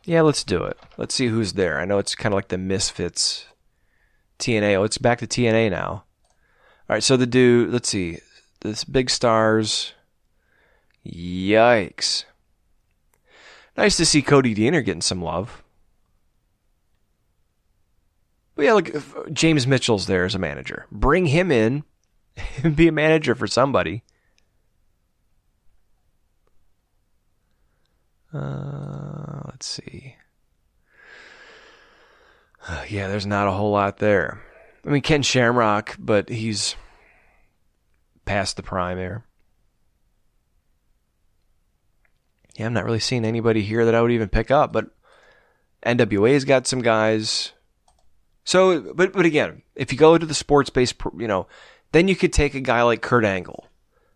S1: Yeah, let's do it. Let's see who's there. I know it's kind of like the Misfits TNA. Oh, it's back to TNA now. All right, so the dude, let's see. This big stars. Yikes. Nice to see Cody Deaner getting some love. But yeah, look, James Mitchell's there as a manager. Bring him in and be a manager for somebody. Let's see. Yeah, there's not a whole lot there. I mean, Ken Shamrock, but he's past the prime there. Yeah, I'm not really seeing anybody here that I would even pick up, but NWA's got some guys. So, but again, if you go to the sports-based, then you could take a guy like Kurt Angle,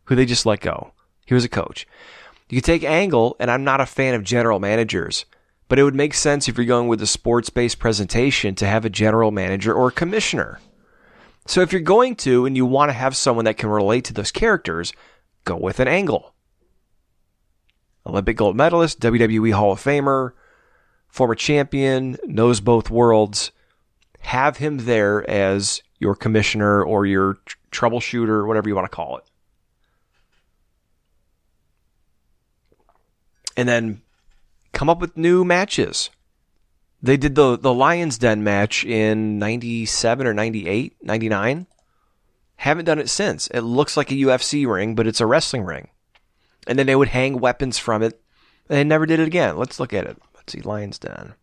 S1: who they just let go. He was a coach. You could take Angle, and I'm not a fan of general managers, but it would make sense if you're going with a sports-based presentation to have a general manager or a commissioner. So if you're going to, and you want to have someone that can relate to those characters, go with an Angle. Olympic gold medalist, WWE Hall of Famer, former champion, knows both worlds. Have him there as your commissioner or your troubleshooter, whatever you want to call it. And then come up with new matches. They did the Lion's Den match in 97 or 98, 99. Haven't done it since. It looks like a UFC ring, but it's a wrestling ring. And then they would hang weapons from it. And they never did it again. Let's look at it. Let's see, Lion's Den.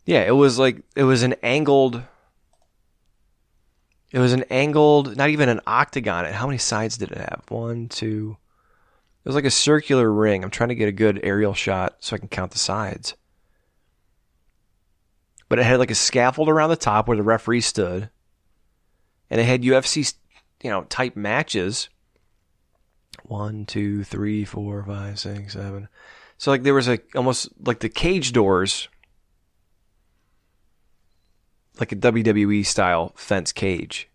S1: Yeah, it was an angled, not even an octagon. How many sides did it have? 1, 2. It was like a circular ring. I'm trying to get a good aerial shot so I can count the sides. But it had like a scaffold around the top where the referee stood. And it had UFC, type matches. 1, 2, 3, 4, 5, 6, 7. So like there was almost like the cage doors, like a WWE style fence cage.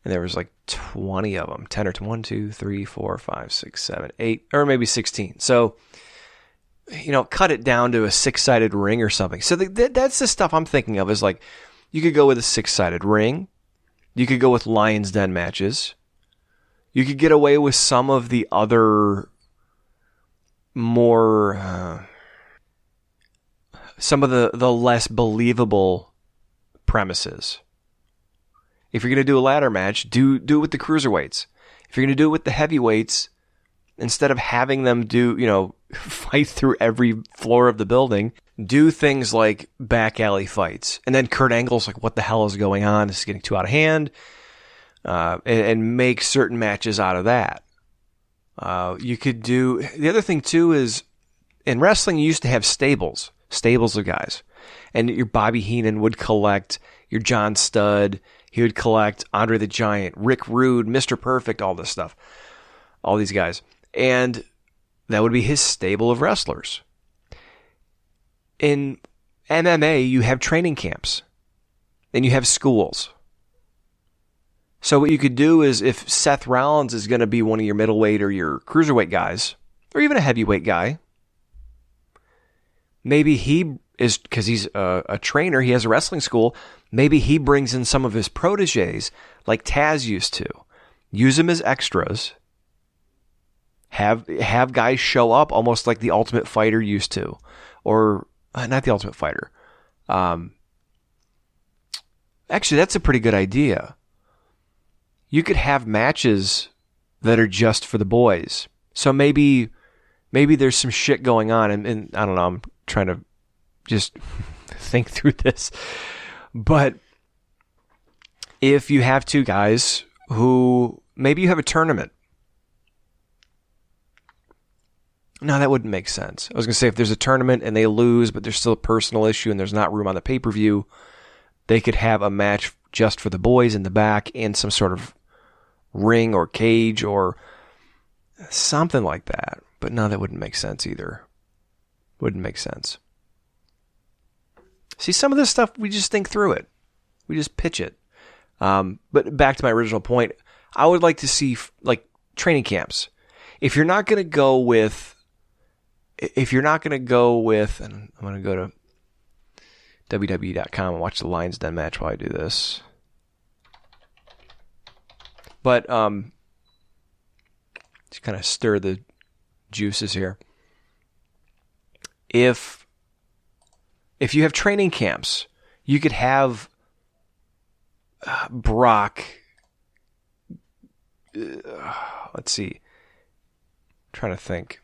S1: And there was like 20 of them. 10 or 1, 2, 3, 4, 5, 6, 7, 8, or maybe 16. So, cut it down to a 6-sided ring or something. So that's the stuff I'm thinking of is like, you could go with a 6-sided ring. You could go with Lion's Den matches. You could get away with some of the other more, some of the less believable premises. If you're going to do a ladder match, do it with the cruiserweights. If you're going to do it with the heavyweights, instead of having them fight through every floor of the building, do things like back alley fights. And then Kurt Angle's like, what the hell is going on? This is getting too out of hand. And make certain matches out of that. You could do... The other thing, too, is in wrestling, you used to have stables of guys. And your Bobby Heenan would collect your John Studd. He would collect Andre the Giant, Rick Rude, Mr. Perfect, all this stuff. All these guys. And that would be his stable of wrestlers. In MMA, you have training camps. And you have schools. So what you could do is if Seth Rollins is going to be one of your middleweight or your cruiserweight guys, or even a heavyweight guy, maybe he is, because he's a trainer, he has a wrestling school, maybe he brings in some of his proteges like Taz used to. Use them as extras. Have guys show up almost like the Ultimate Fighter used to. Or, not the Ultimate Fighter. Actually, that's a pretty good idea. You could have matches that are just for the boys. So maybe there's some shit going on, and I don't know, I'm trying to just think through this. But if you have two guys who, maybe you have a tournament. No, that wouldn't make sense. I was going to say if there's a tournament and they lose, but there's still a personal issue and there's not room on the pay-per-view, they could have a match just for the boys in the back in some sort of ring or cage or something like that. But no, that wouldn't make sense either. Wouldn't make sense. See, some of this stuff, we just think through it. We just pitch it. But back to my original point, I would like to see like training camps. If you're not going to go with, and I'm going to go to WWE.com and watch the Lions Den match while I do this. But to kind of stir the juices here. If you have training camps, you could have Brock. Let's see. I'm trying to think.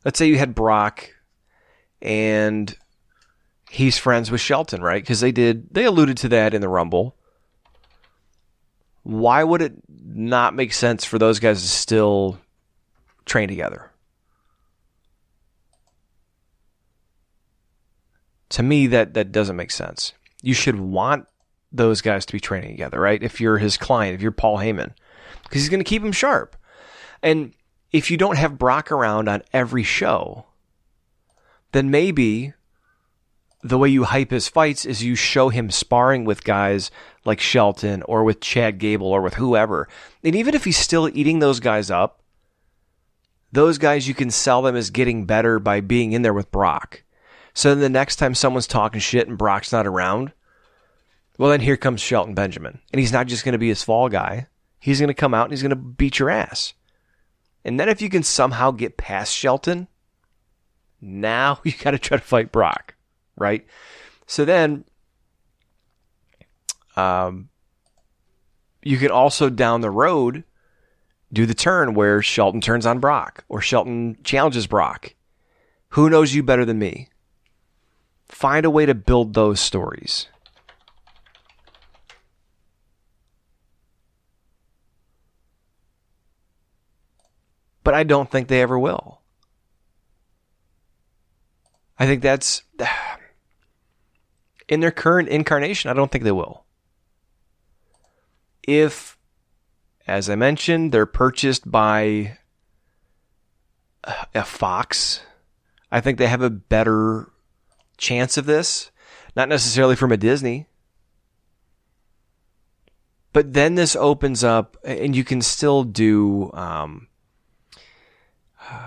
S1: Let's say you had Brock and he's friends with Shelton, right? Because they alluded to that in the Rumble. Why would it not make sense for those guys to still train together? To me, that doesn't make sense. You should want those guys to be training together, right? If you're his client, if you're Paul Heyman, because he's going to keep him sharp. And if you don't have Brock around on every show, then maybe the way you hype his fights is you show him sparring with guys like Shelton or with Chad Gable or with whoever. And even if he's still eating those guys up, those guys you can sell them as getting better by being in there with Brock. So then the next time someone's talking shit and Brock's not around, well, then here comes Shelton Benjamin. And he's not just going to be his fall guy. He's going to come out and he's going to beat your ass. And then if you can somehow get past Shelton, now you got to try to fight Brock, right? So then you can also down the road do the turn where Shelton turns on Brock or Shelton challenges Brock. Who knows you better than me? Find a way to build those stories. But I don't think they ever will. I think that's... In their current incarnation, I don't think they will. If, as I mentioned, they're purchased by a Fox, I think they have a better chance of this. Not necessarily from a Disney. But then this opens up, and you can still do...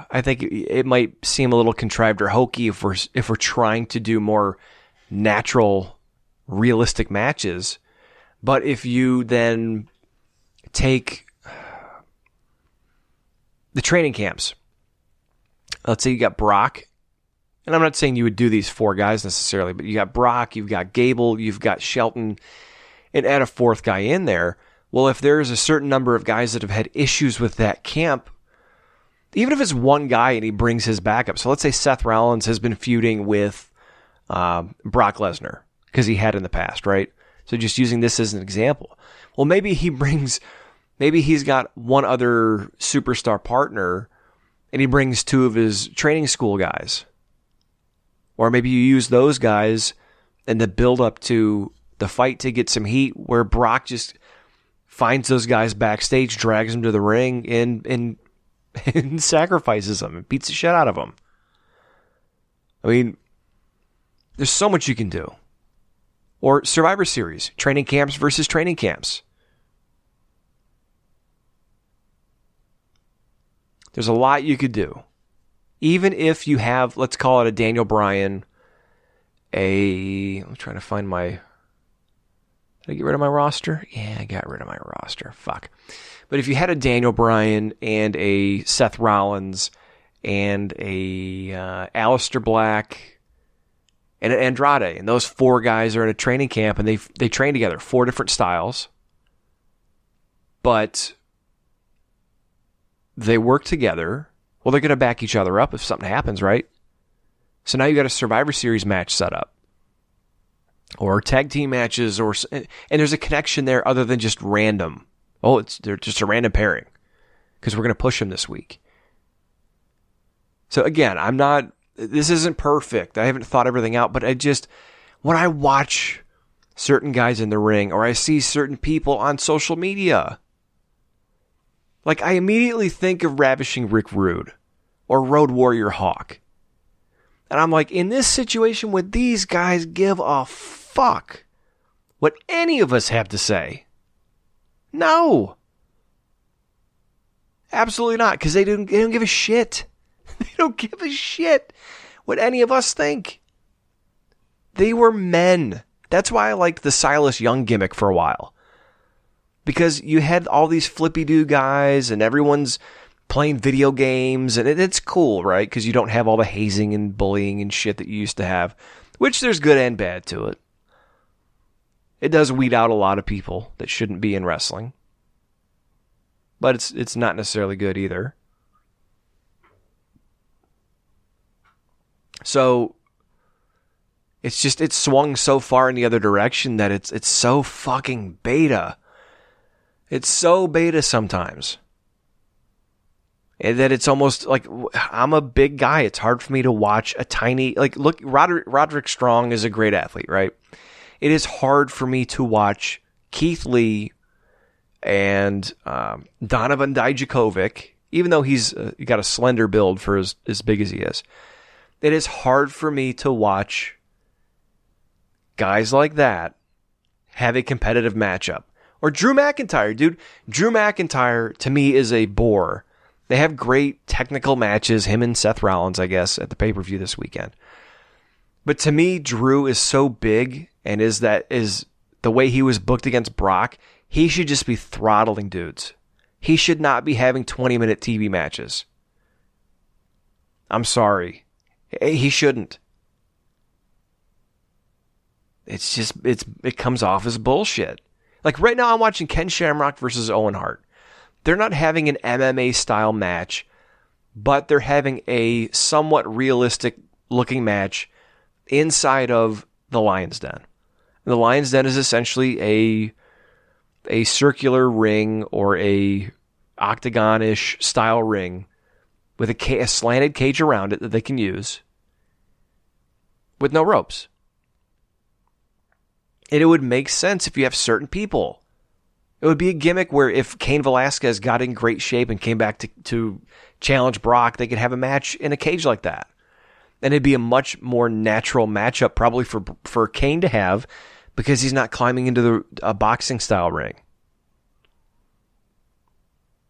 S1: I think it might seem a little contrived or hokey if we're trying to do more natural, realistic matches. But if you then take the training camps, let's say you got Brock, and I'm not saying you would do these 4 guys necessarily, but you got Brock, you've got Gable, you've got Shelton, and add a 4th guy in there. Well, if there's a certain number of guys that have had issues with that camp, even if it's one guy and he brings his backup. So let's say Seth Rollins has been feuding with Brock Lesnar because he had in the past, right? So just using this as an example. Well, maybe he's got one other superstar partner and he brings 2 of his training school guys. Or maybe you use those guys in the build up to the fight to get some heat where Brock just finds those guys backstage, drags them to the ring, and sacrifices them and beats the shit out of them. I mean, there's so much you can do. Or Survivor Series, training camps versus training camps. There's a lot you could do. Even if you have, let's call it a Daniel Bryan, I'm trying to find my... Did I get rid of my roster? Yeah, I got rid of my roster. Fuck. But if you had a Daniel Bryan and a Seth Rollins and a Aleister Black and an Andrade, and those 4 guys are in a training camp and they train together, 4 different styles, but they work together. Well, they're going to back each other up if something happens, right? So now you got a Survivor Series match set up, or tag team matches, and there's a connection there other than just random. Oh, they're just a random pairing because we're going to push them this week. So again, this isn't perfect. I haven't thought everything out, but when I watch certain guys in the ring or I see certain people on social media, like I immediately think of Ravishing Rick Rude or Road Warrior Hawk. And I'm like, in this situation, would these guys give a fuck what any of us have to say? No. Absolutely not, because they don't give a shit. They don't give a shit what any of us think. They were men. That's why I liked the Silas Young gimmick for a while. Because you had all these flippy-doo guys, and everyone's playing video games, and it's cool, right? Because you don't have all the hazing and bullying and shit that you used to have, which there's good and bad to it. It does weed out a lot of people that shouldn't be in wrestling. But it's not necessarily good either. So it's swung so far in the other direction that it's so fucking beta. It's so beta sometimes. And that it's almost like, I'm a big guy. It's hard for me to watch a tiny, look, Roderick Strong is a great athlete, right? It is hard for me to watch Keith Lee and Donovan Dijakovic, even though he's got a slender build for as big as he is. It is hard for me to watch guys like that have a competitive matchup. Or Drew McIntyre, dude. Drew McIntyre, to me, is a bore. They have great technical matches, him and Seth Rollins, I guess, at the pay-per-view this weekend. But to me, Drew is so big, and is the way he was booked against Brock, he should just be throttling dudes. He should not be having 20-minute TV matches. I'm sorry. He shouldn't. It's just, it comes off as bullshit. Like right now I'm watching Ken Shamrock versus Owen Hart. They're not having an MMA style match, but they're having a somewhat realistic looking match inside of the Lion's Den. And the Lion's Den is essentially a circular ring or a octagon-ish style ring with a slanted cage around it that they can use with no ropes. And it would make sense if you have certain people. It would be a gimmick where if Cain Velasquez got in great shape and came back to challenge Brock, they could have a match in a cage like that. And it'd be a much more natural matchup probably for Cain to have because he's not climbing into a boxing style ring.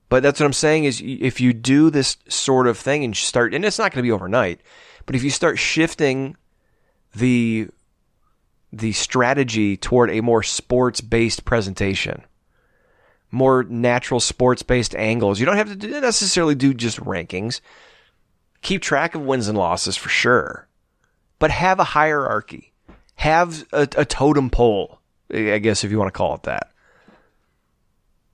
S1: But that's what I'm saying is if you do this sort of thing and it's not going to be overnight, but if you start shifting the strategy toward a more sports-based presentation, more natural sports-based angles, you don't have to necessarily do just rankings. Keep track of wins and losses for sure, but have a hierarchy. Have a totem pole, I guess if you want to call it that.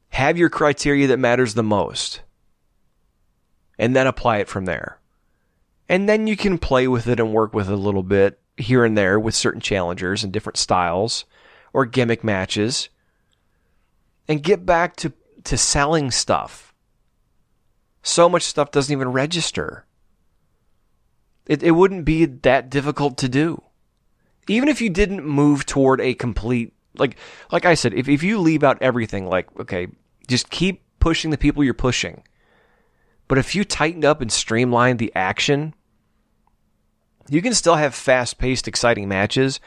S1: Have your criteria that matters the most, and then apply it from there. And then you can play with it and work with it a little bit here and there with certain challengers and different styles or gimmick matches, and get back to selling stuff. So much stuff doesn't even register. It wouldn't be that difficult to do. Even if you didn't move toward a complete, like I said, if you leave out everything, like, okay, just keep pushing the people you're pushing. But if you tightened up and streamlined the action, you can still have fast-paced, exciting matches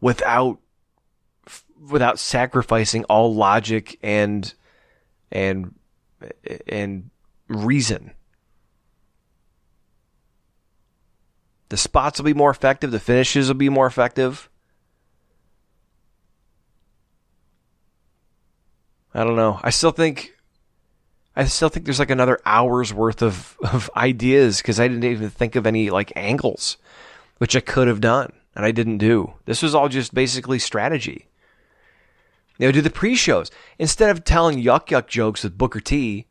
S1: without sacrificing all logic and reason. The spots will be more effective. The finishes will be more effective. I don't know. I still think there's like another hour's worth of ideas because I didn't even think of any like angles, which I could have done and I didn't do. This was all just basically strategy. Do the pre-shows. Instead of telling yuck jokes with Booker T,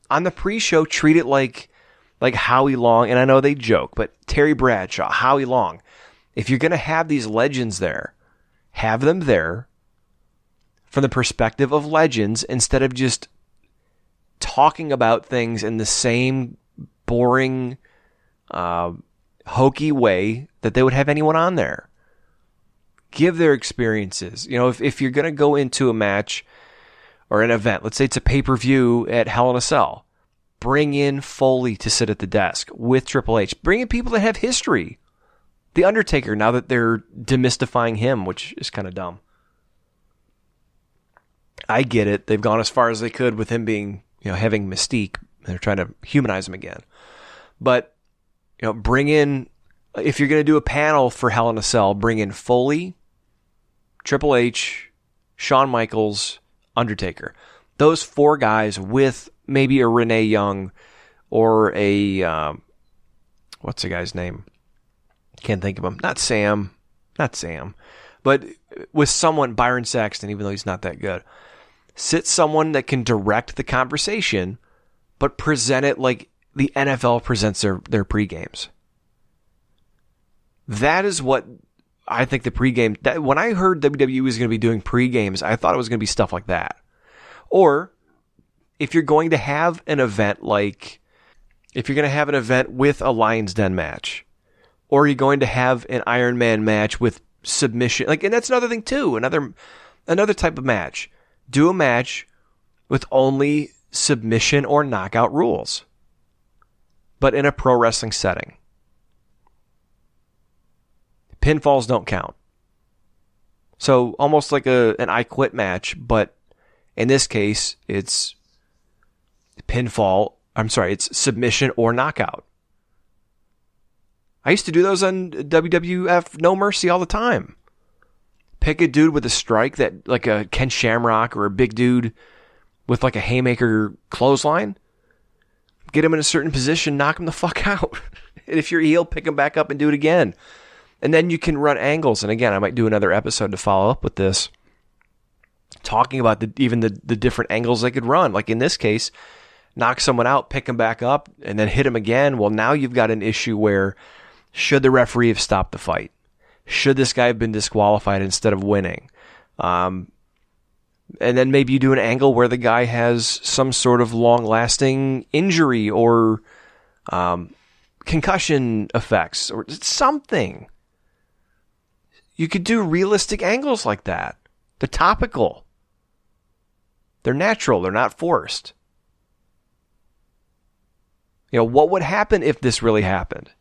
S1: on the pre-show, treat it like Howie Long, and I know they joke, but Terry Bradshaw, Howie Long. If you're going to have these legends there, have them there from the perspective of legends instead of just talking about things in the same boring, hokey way that they would have anyone on there. Give their experiences. If you're going to go into a match or an event, let's say it's a pay-per-view at Hell in a Cell, bring in Foley to sit at the desk with Triple H. Bring in people that have history. The Undertaker, now that they're demystifying him, which is kind of dumb. I get it. They've gone as far as they could with him being, having mystique. They're trying to humanize him again. But, bring in, if you're going to do a panel for Hell in a Cell, bring in Foley, Triple H, Shawn Michaels, Undertaker. Those four guys with maybe a Renee Young or a, what's the guy's name? Can't think of him. Not Sam. But with someone, Byron Saxton, even though he's not that good. Sit someone that can direct the conversation, but present it like the NFL presents their pre-games. That is what I think the pre-game... when I heard WWE was going to be doing pre-games, I thought it was going to be stuff like that. Or, if you're going to have an event with a Lion's Den match, or you're going to have an Iron Man match with submission, and that's another thing too, another type of match. Do a match with only submission or knockout rules, but in a pro wrestling setting. Pinfalls don't count. So almost like an I Quit match, but in this case, it's it's submission or knockout. I used to do those on WWF No Mercy all the time. Pick a dude with a strike that, like a Ken Shamrock, or a big dude with like a haymaker clothesline. Get him in a certain position, knock him the fuck out. And if you're a heel, pick him back up and do it again. And then you can run angles. And again, I might do another episode to follow up with this, talking about the different angles they could run. Like in this case, knock someone out, pick him back up, and then hit him again. Well, now you've got an issue where, should the referee have stopped the fight? Should this guy have been disqualified instead of winning? And then maybe you do an angle where the guy has some sort of long-lasting injury or concussion effects or something. You could do realistic angles like that. They're topical. They're natural. They're not forced. You know, what would happen if this really happened?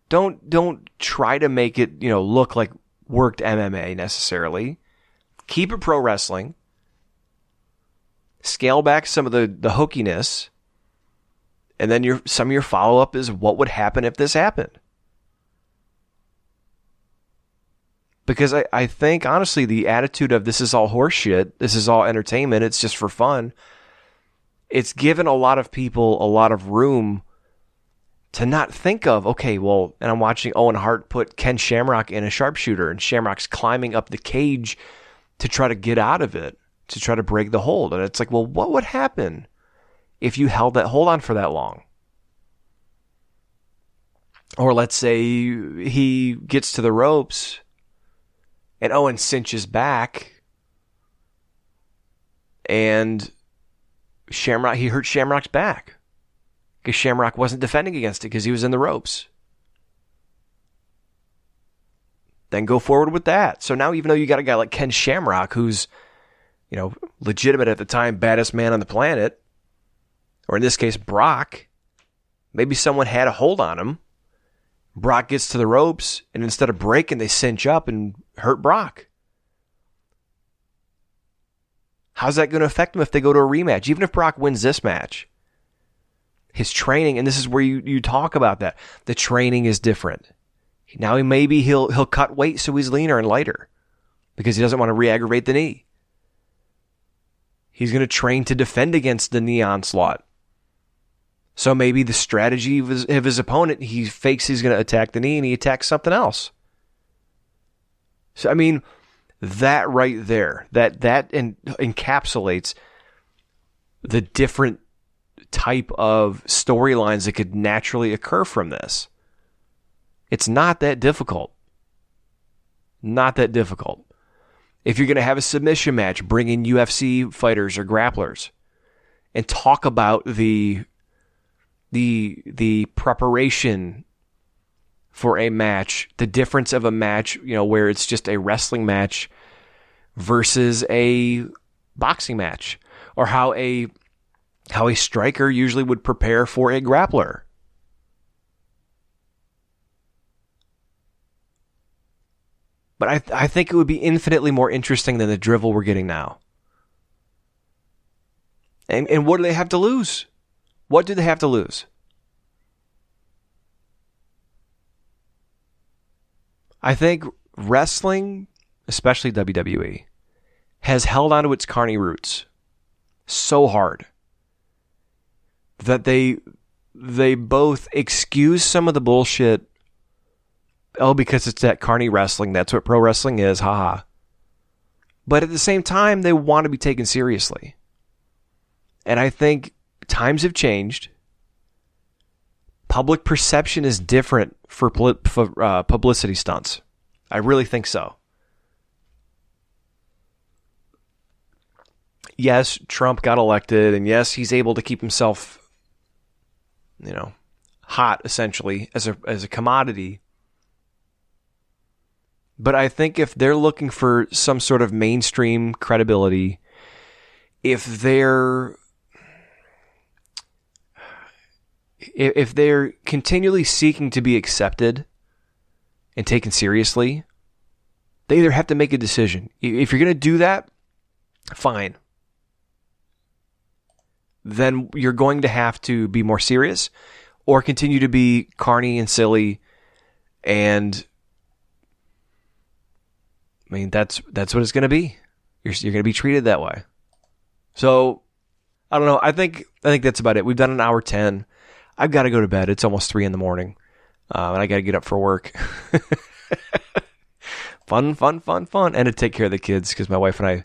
S1: Don't try to make it, look like worked MMA necessarily. Keep it pro wrestling. Scale back some of the hookiness. And then some of your follow-up is, what would happen if this happened? Because I think, honestly, the attitude of this is all horseshit, this is all entertainment, it's just for fun, it's given a lot of people a lot of room to not think of, okay, well, and I'm watching Owen Hart put Ken Shamrock in a sharpshooter, and Shamrock's climbing up the cage to try to get out of it, to try to break the hold. And it's like, well, what would happen if you held that hold on for that long? Or let's say he gets to the ropes and Owen cinches back and he hurt Shamrock's back because Shamrock wasn't defending against it because he was in the ropes. Then go forward with that. So now, even though you got a guy like Ken Shamrock, who's, legitimate at the time, baddest man on the planet, or in this case, Brock, maybe someone had a hold on him. Brock gets to the ropes, and instead of breaking, they cinch up and hurt Brock. How's that going to affect him if they go to a rematch? Even if Brock wins this match, his training, and this is where you talk about that, the training is different. Now he'll cut weight so he's leaner and lighter because he doesn't want to re-aggravate the knee. He's going to train to defend against the knee onslaught. So maybe the strategy of his opponent, he fakes he's going to attack the knee and he attacks something else. So, I mean, that right there, that encapsulates the different type of storylines that could naturally occur from this. It's not that difficult. Not that difficult. If you're going to have a submission match, bring in UFC fighters or grapplers and talk about the preparation for a match, the difference of a match, where it's just a wrestling match versus a boxing match, or how a striker usually would prepare for a grappler. But I think it would be infinitely more interesting than the drivel we're getting now. And what do they have to lose? What do they have to lose? I think wrestling, especially WWE, has held on to its carny roots so hard that they both excuse some of the bullshit. Oh, because it's that carny wrestling. That's what pro wrestling is. Haha. But at the same time, they want to be taken seriously. And I think times have changed. Public perception is different for publicity stunts. I really think so. Yes, Trump got elected, and yes, he's able to keep himself, hot essentially as a commodity. But I think if they're looking for some sort of mainstream credibility, if they're continually seeking to be accepted and taken seriously, they either have to make a decision. If you're going to do that, fine. Then you're going to have to be more serious or continue to be carny and silly And I mean, that's what it's going to be. You're going to be treated that way. So I don't know. I think that's about it. We've done an hour 10. I've got to go to bed. It's almost 3 a.m. And I got to get up for work. Fun. And to take care of the kids, because my wife and I,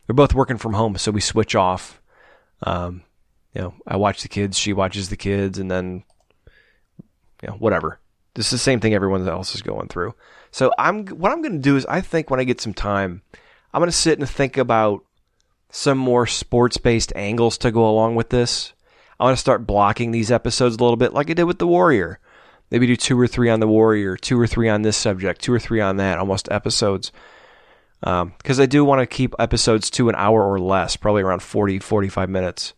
S1: we're both working from home, so we switch off. I watch the kids, she watches the kids, and then, whatever. This is the same thing everyone else is going through. So what I'm going to do is, I think when I get some time, I'm going to sit and think about some more sports-based angles to go along with this. I want to start blocking these episodes a little bit like I did with The Warrior. Maybe do 2 or 3 on The Warrior, 2 or 3 on this subject, 2 or 3 on that, almost episodes. Because I do want to keep episodes to an hour or less, probably around 40, 45 minutes.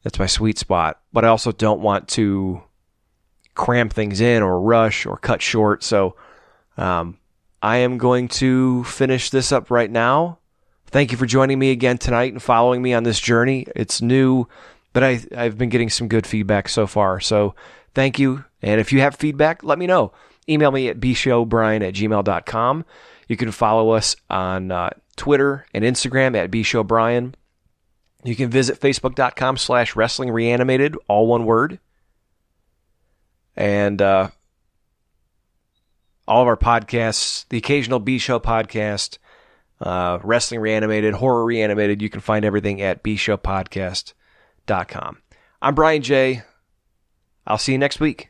S1: That's my sweet spot. But I also don't want to cram things in or rush or cut short. So I am going to finish this up right now. Thank you for joining me again tonight and following me on this journey. It's new, but I've been getting some good feedback so far. So thank you. And if you have feedback, let me know. Email me at bshowbrian@gmail.com. You can follow us on Twitter and Instagram at bshowbrian. You can visit facebook.com/wrestlingreanimated, all one word. And all of our podcasts, the occasional B-Show podcast, Wrestling Reanimated, Horror Reanimated, you can find everything at bshowpodcast.com. I'm Brian J. I'll see you next week.